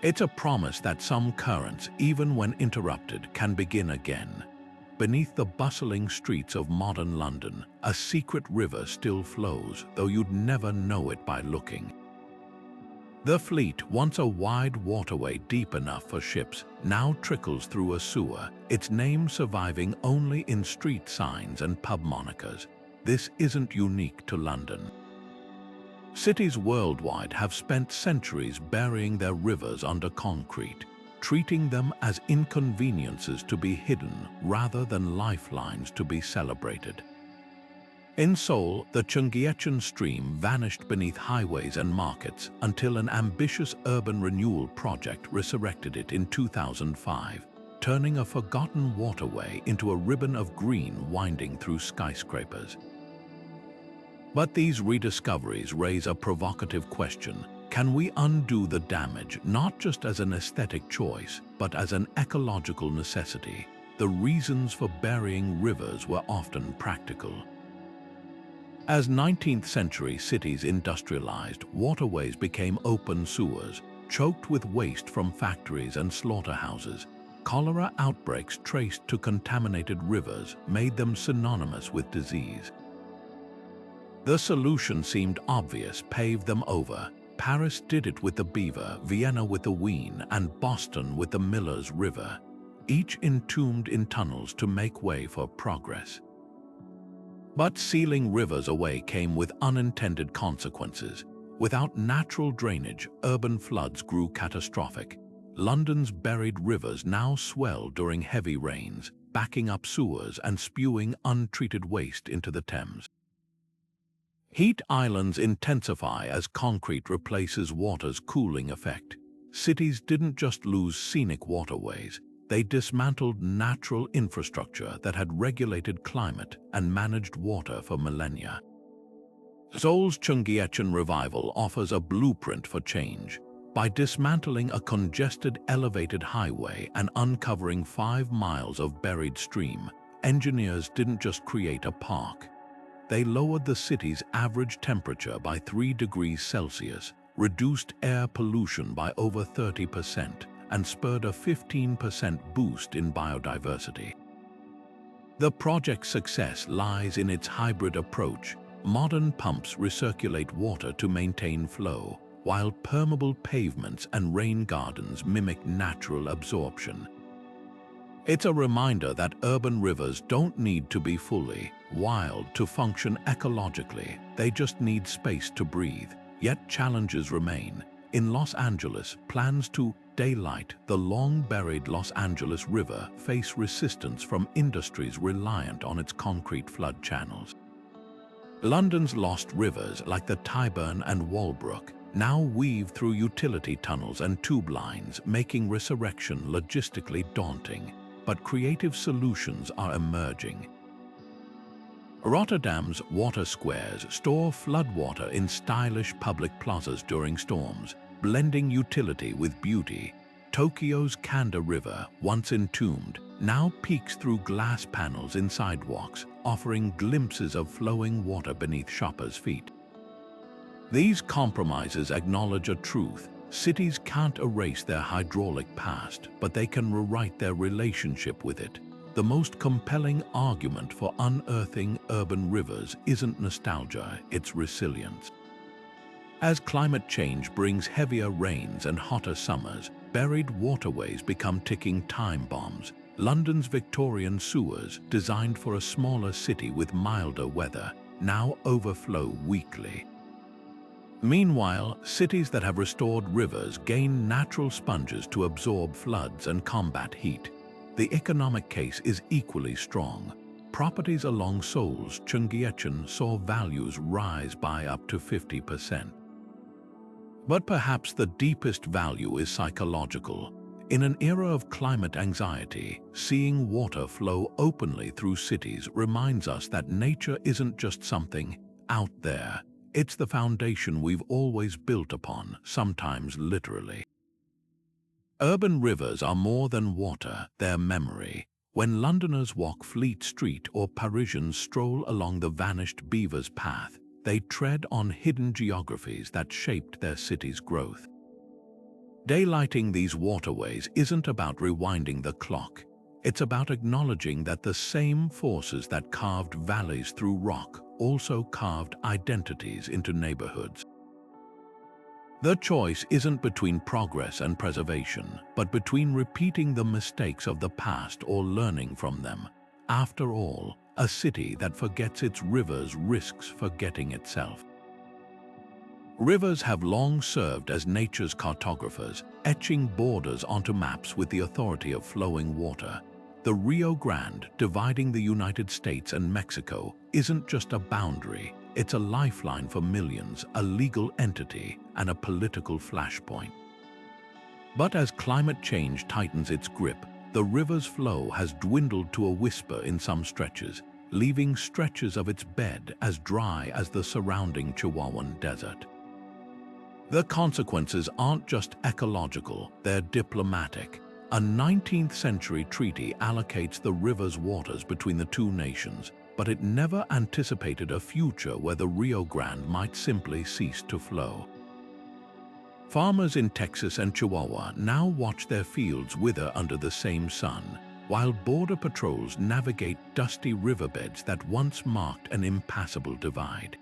It's a promise that some currents, even when interrupted, can begin again. beneath the bustling streets of modern London, a secret river still flows, though you'd never know it by looking. The Fleet, once a wide waterway deep enough for ships, now trickles through a sewer, its name surviving only in street signs and pub monikers. This isn't unique to London. Cities worldwide have spent centuries burying their rivers under concrete, treating them as inconveniences to be hidden rather than lifelines to be celebrated. In Seoul, the Cheonggyecheon stream vanished beneath highways and markets until an ambitious urban renewal project resurrected it in 2005, turning a forgotten waterway into a ribbon of green winding through skyscrapers. But these rediscoveries raise a provocative question. Can we undo the damage, not just as an aesthetic choice, but as an ecological necessity? The reasons for burying rivers were often practical. As 19th century cities industrialized, waterways became open sewers, choked with waste from factories and slaughterhouses. Cholera outbreaks traced to contaminated rivers made them synonymous with disease. The solution seemed obvious: pave them over. Paris did it with the Beaver, Vienna with the Wien, and Boston with the Miller's River, each entombed in tunnels to make way for progress. But sealing rivers away came with unintended consequences. Without natural drainage, urban floods grew catastrophic. London's buried rivers now swell during heavy rains, backing up sewers and spewing untreated waste into the Thames. Heat islands intensify as concrete replaces water's cooling effect. Cities didn't just lose scenic waterways, they dismantled natural infrastructure that had regulated climate and managed water for millennia. Seoul's Cheonggyecheon revival offers a blueprint for change. By dismantling a congested elevated highway and uncovering 5 miles of buried stream, engineers didn't just create a park. They lowered the city's average temperature by 3 degrees Celsius, reduced air pollution by over 30%, and spurred a 15% boost in biodiversity. The project's success lies in its hybrid approach. Modern pumps recirculate water to maintain flow, while permeable pavements and rain gardens mimic natural absorption. It's a reminder that urban rivers don't need to be fully wild to function ecologically, they just need space to breathe. Yet challenges remain. In Los Angeles, plans to daylight the long-buried Los Angeles River face resistance from industries reliant on its concrete flood channels. London's lost rivers, like the Tyburn and Walbrook, now weave through utility tunnels and tube lines, making resurrection logistically daunting. But creative solutions are emerging. Rotterdam's water squares store floodwater in stylish public plazas during storms, blending utility with beauty. Tokyo's Kanda River, once entombed, now peeks through glass panels in sidewalks, offering glimpses of flowing water beneath shoppers' feet. These compromises acknowledge a truth: cities can't erase their hydraulic past, but they can rewrite their relationship with it. The most compelling argument for unearthing urban rivers isn't nostalgia, it's resilience. As climate change brings heavier rains and hotter summers, buried waterways become ticking time bombs. London's Victorian sewers, designed for a smaller city with milder weather, now overflow weekly. Meanwhile, cities that have restored rivers gain natural sponges to absorb floods and combat heat. The economic case is equally strong. Properties along Seoul's Cheonggyecheon saw values rise by up to 50%. But perhaps the deepest value is psychological. In an era of climate anxiety, seeing water flow openly through cities reminds us that nature isn't just something out there. It's the foundation we've always built upon, sometimes literally. Urban rivers are more than water, they're memory. When Londoners walk Fleet Street or Parisians stroll along the vanished Beaver's path, they tread on hidden geographies that shaped their city's growth. Daylighting these waterways isn't about rewinding the clock. It's about acknowledging that the same forces that carved valleys through rock also carved identities into neighborhoods. The choice isn't between progress and preservation, but between repeating the mistakes of the past or learning from them. After all, a city that forgets its rivers risks forgetting itself. Rivers have long served as nature's cartographers, etching borders onto maps with the authority of flowing water. The Rio Grande, dividing the United States and Mexico, isn't just a boundary, it's a lifeline for millions, a legal entity, and a political flashpoint. But as climate change tightens its grip, the river's flow has dwindled to a whisper in some stretches, leaving stretches of its bed as dry as the surrounding Chihuahuan desert. The consequences aren't just ecological, they're diplomatic. A 19th century treaty allocates the river's waters between the two nations, but it never anticipated a future where the Rio Grande might simply cease to flow. Farmers in Texas and Chihuahua now watch their fields wither under the same sun, while border patrols navigate dusty riverbeds that once marked an impassable divide.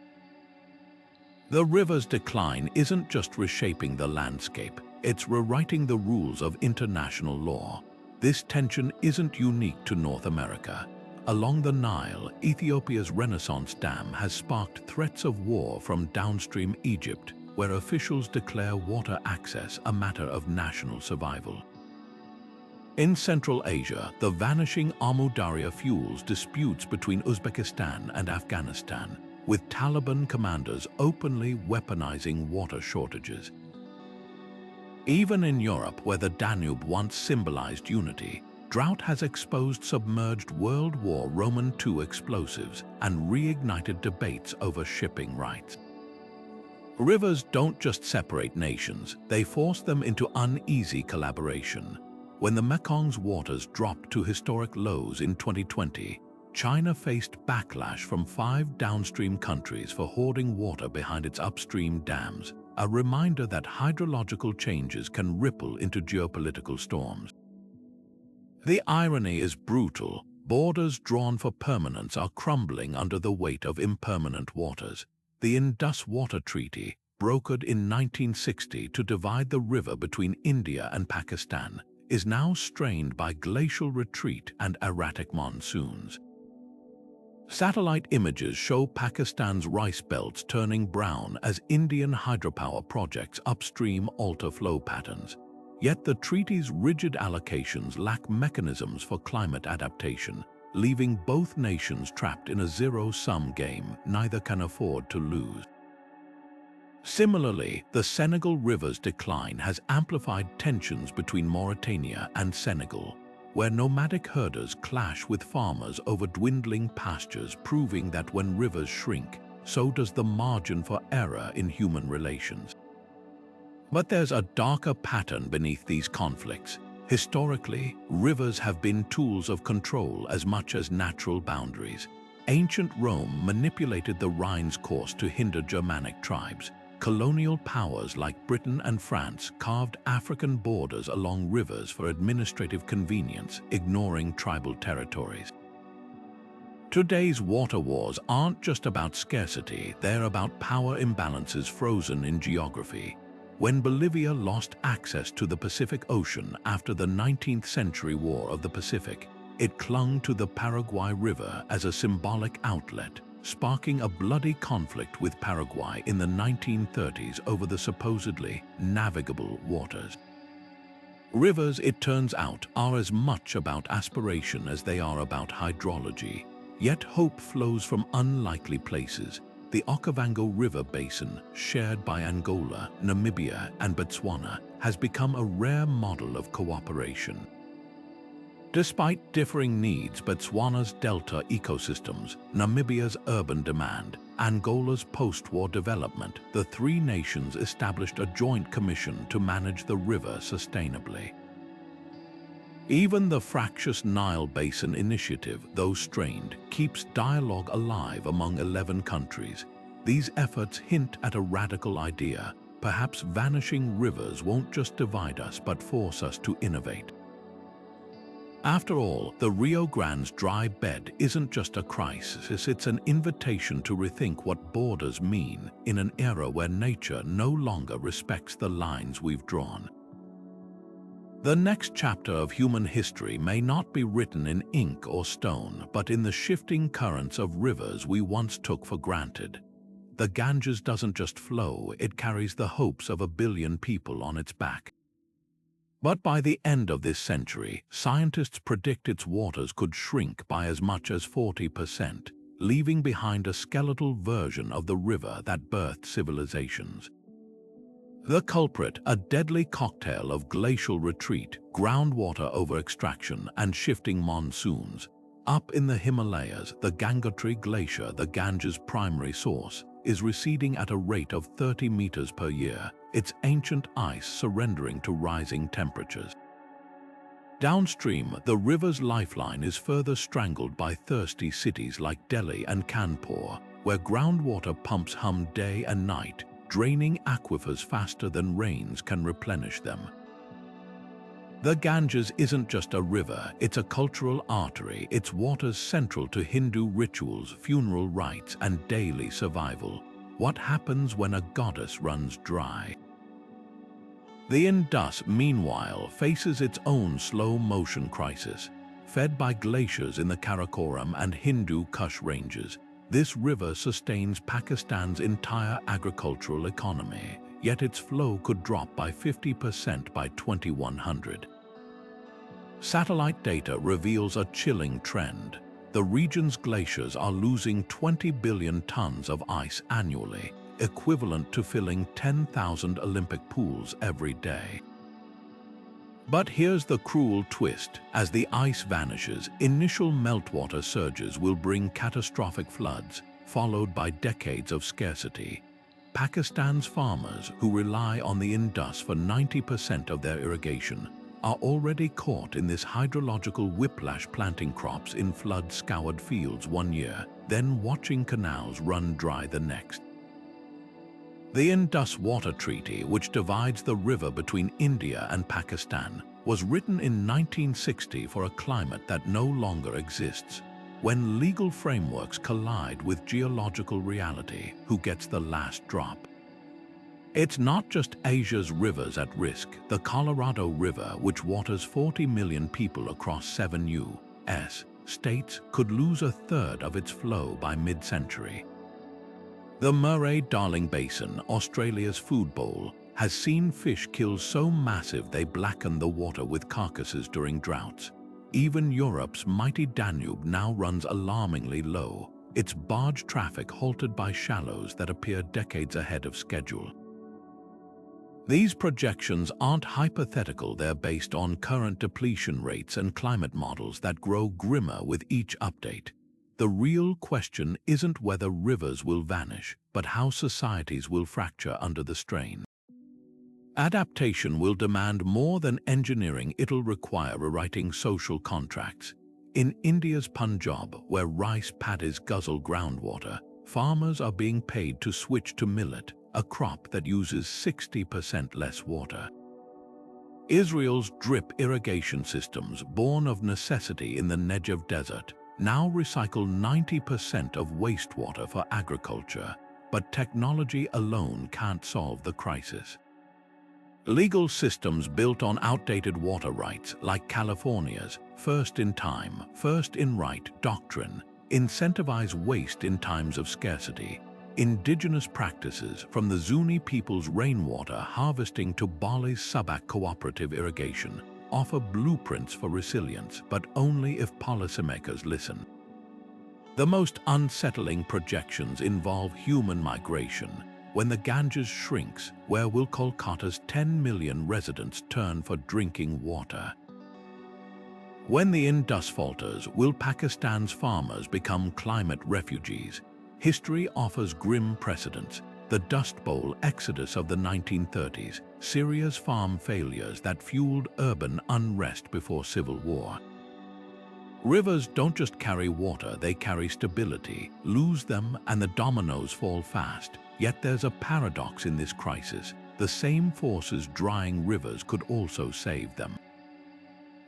The river's decline isn't just reshaping the landscape, it's rewriting the rules of international law. This tension isn't unique to North America. Along the Nile, Ethiopia's Renaissance Dam has sparked threats of war from downstream Egypt, where officials declare water access a matter of national survival. In Central Asia, the vanishing Amu Darya fuels disputes between Uzbekistan and Afghanistan, with Taliban commanders openly weaponizing water shortages. Even in Europe, where the Danube once symbolized unity, drought has exposed submerged World War II explosives and reignited debates over shipping rights. Rivers don't just separate nations, they force them into uneasy collaboration. When the Mekong's waters dropped to historic lows in 2020, China faced backlash from 5 downstream countries for hoarding water behind its upstream dams, a reminder that hydrological changes can ripple into geopolitical storms. The irony is brutal. Borders drawn for permanence are crumbling under the weight of impermanent waters. The Indus Water Treaty, brokered in 1960 to divide the river between India and Pakistan, is now strained by glacial retreat and erratic monsoons. Satellite images show Pakistan's rice belts turning brown as Indian hydropower projects upstream alter flow patterns. Yet the treaty's rigid allocations lack mechanisms for climate adaptation, leaving both nations trapped in a zero-sum game neither can afford to lose. Similarly, the Senegal River's decline has amplified tensions between Mauritania and Senegal, where nomadic herders clash with farmers over dwindling pastures, proving that when rivers shrink, so does the margin for error in human relations. But there's a darker pattern beneath these conflicts. Historically, rivers have been tools of control as much as natural boundaries. Ancient Rome manipulated the Rhine's course to hinder Germanic tribes. Colonial powers like Britain and France carved African borders along rivers for administrative convenience, ignoring tribal territories. Today's water wars aren't just about scarcity, they're about power imbalances frozen in geography. When Bolivia lost access to the Pacific Ocean after the 19th century War of the Pacific, it clung to the Paraguay River as a symbolic outlet, sparking a bloody conflict with Paraguay in the 1930s over the supposedly navigable waters. Rivers, it turns out, are as much about aspiration as they are about hydrology. Yet hope flows from unlikely places. The Okavango River Basin, shared by Angola, Namibia, and Botswana, has become a rare model of cooperation. Despite differing needs, Botswana's delta ecosystems, Namibia's urban demand, Angola's post-war development, the 3 nations established a joint commission to manage the river sustainably. Even the fractious Nile Basin Initiative, though strained, keeps dialogue alive among 11 countries. These efforts hint at a radical idea. Perhaps vanishing rivers won't just divide us but force us to innovate. After all, the Rio Grande's dry bed isn't just a crisis, it's an invitation to rethink what borders mean in an era where nature no longer respects the lines we've drawn. The next chapter of human history may not be written in ink or stone, but in the shifting currents of rivers we once took for granted. The Ganges doesn't just flow, it carries the hopes of 1 billion people on its back. But by the end of this century, scientists predict its waters could shrink by as much as 40%, leaving behind a skeletal version of the river that birthed civilizations. The culprit, a deadly cocktail of glacial retreat, groundwater overextraction, and shifting monsoons. Up in the Himalayas, the Gangotri Glacier, the Ganges' primary source, is receding at a rate of 30 meters per year, its ancient ice surrendering to rising temperatures. Downstream, the river's lifeline is further strangled by thirsty cities like Delhi and Kanpur, where groundwater pumps hum day and night, draining aquifers faster than rains can replenish them. The Ganges isn't just a river, it's a cultural artery, its waters central to Hindu rituals, funeral rites, and daily survival. What happens when a goddess runs dry? The Indus, meanwhile, faces its own slow-motion crisis. Fed by glaciers in the Karakoram and Hindu Kush ranges, this river sustains Pakistan's entire agricultural economy, yet its flow could drop by 50% by 2100. Satellite data reveals a chilling trend. The region's glaciers are losing 20 billion tons of ice annually, equivalent to filling 10,000 Olympic pools every day. But here's the cruel twist. As the ice vanishes, initial meltwater surges will bring catastrophic floods, followed by decades of scarcity. Pakistan's farmers, who rely on the Indus for 90% of their irrigation, are already caught in this hydrological whiplash, planting crops in flood-scoured fields one year, then watching canals run dry the next. The Indus Water Treaty, which divides the river between India and Pakistan, was written in 1960 for a climate that no longer exists. When legal frameworks collide with geological reality, who gets the last drop? It's not just Asia's rivers at risk. The Colorado River, which waters 40 million people across 7 U.S. states, could lose a third of its flow by mid-century. The Murray-Darling Basin, Australia's food bowl, has seen fish killed so massive they blacken the water with carcasses during droughts. Even Europe's mighty Danube now runs alarmingly low, its barge traffic halted by shallows that appear decades ahead of schedule. These projections aren't hypothetical, they're based on current depletion rates and climate models that grow grimmer with each update. The real question isn't whether rivers will vanish, but how societies will fracture under the strain. Adaptation will demand more than engineering, it'll require rewriting social contracts. In India's Punjab, where rice paddies guzzle groundwater, farmers are being paid to switch to millet, a crop that uses 60% less water. Israel's drip irrigation systems, born of necessity in the Negev desert, now recycle 90% of wastewater for agriculture, but technology alone can't solve the crisis. Legal systems built on outdated water rights, like California's first in time, first in right doctrine, incentivize waste in times of scarcity. Indigenous practices, from the Zuni people's rainwater harvesting to Bali's Subak cooperative irrigation, offer blueprints for resilience, but only if policymakers listen. The most unsettling projections involve human migration. When the Ganges shrinks, where will Kolkata's 10 million residents turn for drinking water? When the Indus falters, will Pakistan's farmers become climate refugees? History offers grim precedents. The Dust Bowl exodus of the 1930s, Syria's farm failures that fueled urban unrest before civil war. Rivers don't just carry water, they carry stability. Lose them and the dominoes fall fast. Yet there's a paradox in this crisis. The same forces drying rivers could also save them.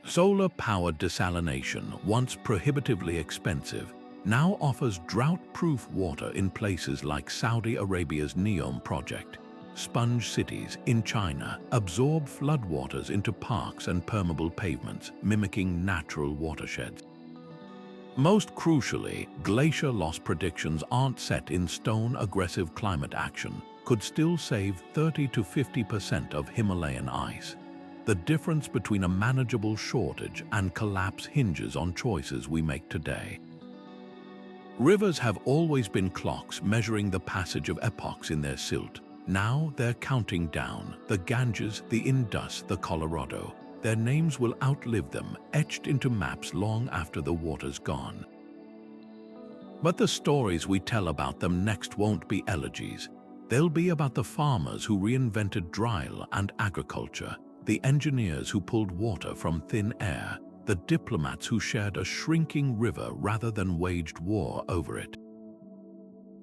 Solar-powered desalination, once prohibitively expensive, now offers drought-proof water in places like Saudi Arabia's NEOM project. Sponge cities in China absorb floodwaters into parks and permeable pavements, mimicking natural watersheds. Most crucially, glacier loss predictions aren't set in stone. Aggressive climate action could still save 30 to 50% of Himalayan ice. The difference between a manageable shortage and collapse hinges on choices we make today. Rivers have always been clocks measuring the passage of epochs in their silt. Now they're counting down. The Ganges, the Indus, the Colorado. Their names will outlive them, etched into maps long after the water's gone. But the stories we tell about them next won't be elegies. They'll be about the farmers who reinvented drought and agriculture, the engineers who pulled water from thin air, the diplomats who shared a shrinking river rather than waged war over it.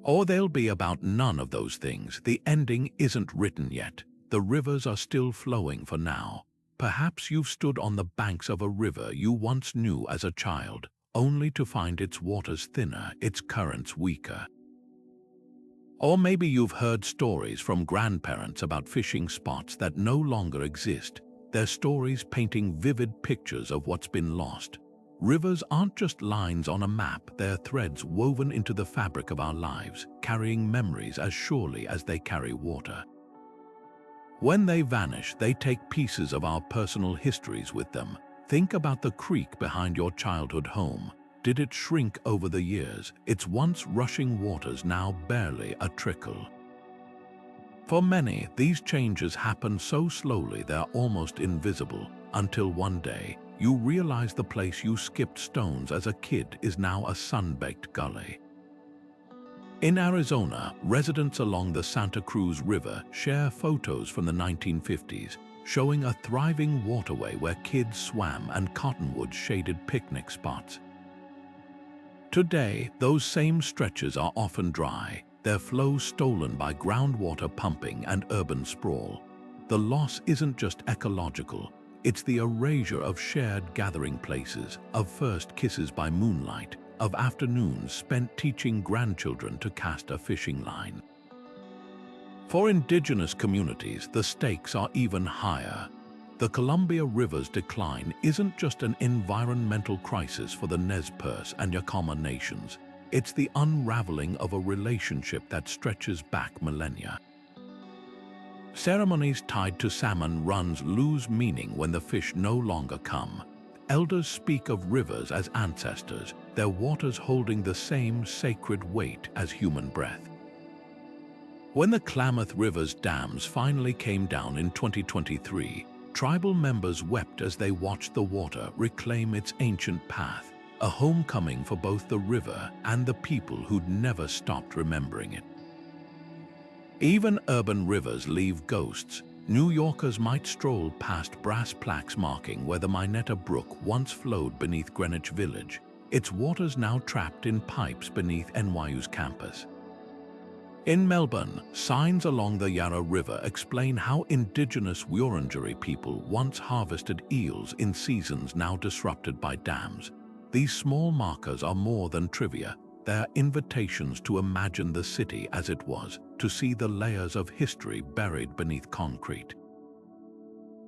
Or they'll be about none of those things. The ending isn't written yet. The rivers are still flowing for now. Perhaps you've stood on the banks of a river you once knew as a child, only to find its waters thinner, its currents weaker. Or maybe you've heard stories from grandparents about fishing spots that no longer exist, their stories painting vivid pictures of what's been lost. Rivers aren't just lines on a map, they're threads woven into the fabric of our lives, carrying memories as surely as they carry water. When they vanish, they take pieces of our personal histories with them. Think about the creek behind your childhood home. Did it shrink over the years, its once rushing waters now barely a trickle? For many, these changes happen so slowly they're almost invisible, until one day, you realize the place you skipped stones as a kid is now a sun-baked gully. In Arizona, residents along the Santa Cruz River share photos from the 1950s, showing a thriving waterway where kids swam and cottonwoods shaded picnic spots. Today, those same stretches are often dry, their flow stolen by groundwater pumping and urban sprawl. The loss isn't just ecological, it's the erasure of shared gathering places, of first kisses by moonlight, of afternoons spent teaching grandchildren to cast a fishing line. For indigenous communities, the stakes are even higher. The Columbia River's decline isn't just an environmental crisis for the Nez Perce and Yakama nations. It's the unraveling of a relationship that stretches back millennia. Ceremonies tied to salmon runs lose meaning when the fish no longer come. Elders speak of rivers as ancestors, their waters holding the same sacred weight as human breath. When the Klamath River's dams finally came down in 2023, tribal members wept as they watched the water reclaim its ancient path, a homecoming for both the river and the people who'd never stopped remembering it. Even urban rivers leave ghosts. New Yorkers might stroll past brass plaques marking where the Minetta Brook once flowed beneath Greenwich Village, its waters now trapped in pipes beneath NYU's campus. In Melbourne, signs along the Yarra River explain how Indigenous Wurundjeri people once harvested eels in seasons now disrupted by dams. These small markers are more than trivia. They're invitations to imagine the city as it was, to see the layers of history buried beneath concrete.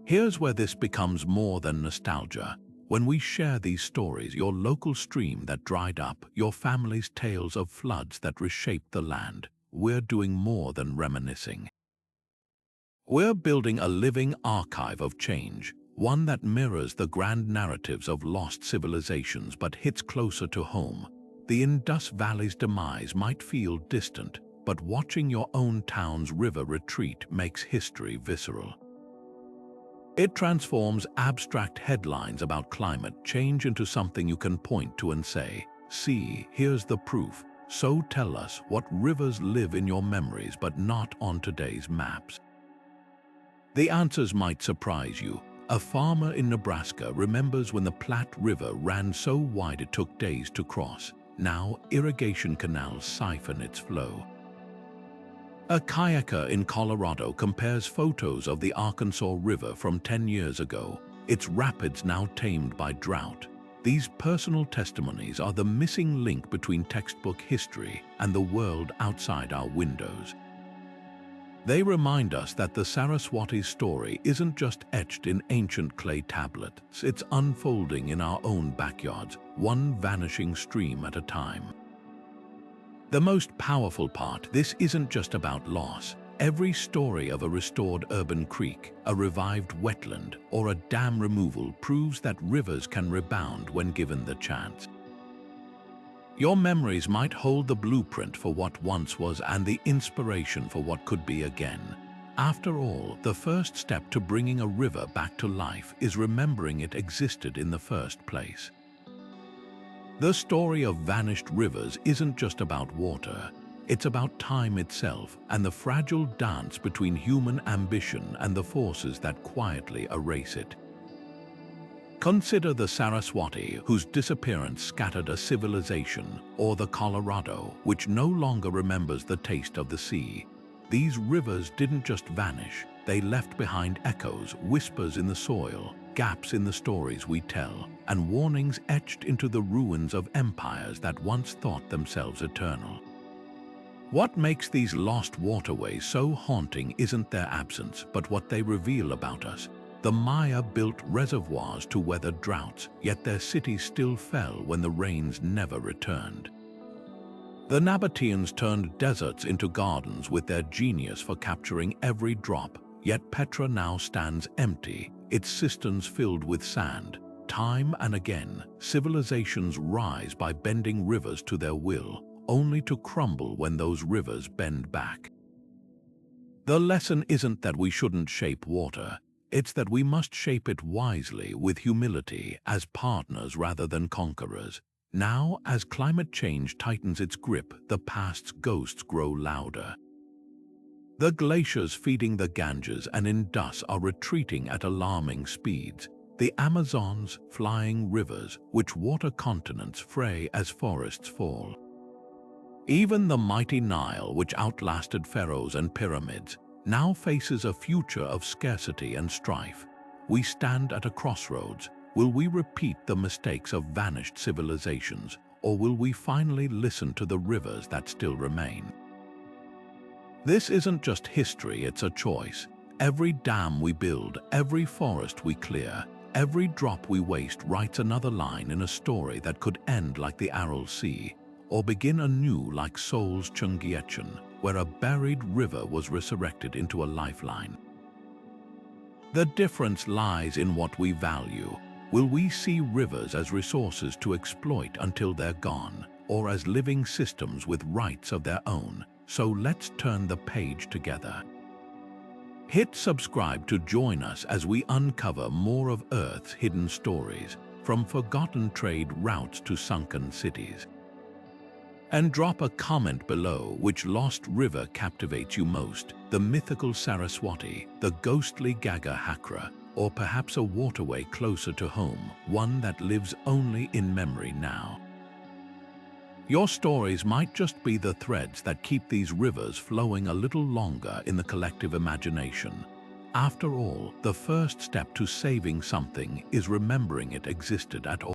Here's where this becomes more than nostalgia. When we share these stories, your local stream that dried up, your family's tales of floods that reshaped the land, we're doing more than reminiscing. We're building a living archive of change, one that mirrors the grand narratives of lost civilizations but hits closer to home. The Indus Valley's demise might feel distant, but watching your own town's river retreat makes history visceral. It transforms abstract headlines about climate change into something you can point to and say, "See, here's the proof. So tell us what rivers live in your memories but not on today's maps." The answers might surprise you. A farmer in Nebraska remembers when the Platte River ran so wide it took days to cross. Now, irrigation canals siphon its flow. A kayaker in Colorado compares photos of the Arkansas River from 10 years ago. its rapids now tamed by drought. These personal testimonies are the missing link between textbook history and the world outside our windows. They remind us that the Saraswati's story isn't just etched in ancient clay tablets, it's unfolding in our own backyards, one vanishing stream at a time. The most powerful part, this isn't just about loss. Every story of a restored urban creek, a revived wetland, or a dam removal proves that rivers can rebound when given the chance. Your memories might hold the blueprint for what once was and the inspiration for what could be again. After all, the first step to bringing a river back to life is remembering it existed in the first place. The story of vanished rivers isn't just about water. It's about time itself and the fragile dance between human ambition and the forces that quietly erase it. Consider the Saraswati, whose disappearance scattered a civilization, or the Colorado, which no longer remembers the taste of the sea. These rivers didn't just vanish, they left behind echoes, whispers in the soil, gaps in the stories we tell, and warnings etched into the ruins of empires that once thought themselves eternal. What makes these lost waterways so haunting isn't their absence, but what they reveal about us. The Maya built reservoirs to weather droughts, yet their cities still fell when the rains never returned. The Nabateans turned deserts into gardens with their genius for capturing every drop, yet Petra now stands empty, its cisterns filled with sand. Time and again, civilizations rise by bending rivers to their will, only to crumble when those rivers bend back. The lesson isn't that we shouldn't shape water, it's that we must shape it wisely with humility as partners rather than conquerors. Now, as climate change tightens its grip, the past's ghosts grow louder. The glaciers feeding the Ganges and Indus are retreating at alarming speeds. The Amazons, flying rivers, which water continents fray as forests fall. Even the mighty Nile, which outlasted pharaohs and pyramids, now faces a future of scarcity and strife. We stand at a crossroads. Will we repeat the mistakes of vanished civilizations, or will we finally listen to the rivers that still remain? This isn't just history, it's a choice. Every dam we build, every forest we clear, every drop we waste writes another line in a story that could end like the Aral Sea, or begin anew like Seoul's Cheonggyecheon, where a buried river was resurrected into a lifeline. The difference lies in what we value. Will we see rivers as resources to exploit until they're gone, or as living systems with rights of their own? So let's turn the page together. Hit subscribe to join us as we uncover more of Earth's hidden stories, from forgotten trade routes to sunken cities. And drop a comment below which lost river captivates you most, the mythical Saraswati, the ghostly Gagahakra, or perhaps a waterway closer to home, one that lives only in memory now. Your stories might just be the threads that keep these rivers flowing a little longer in the collective imagination. After all, the first step to saving something is remembering it existed at all.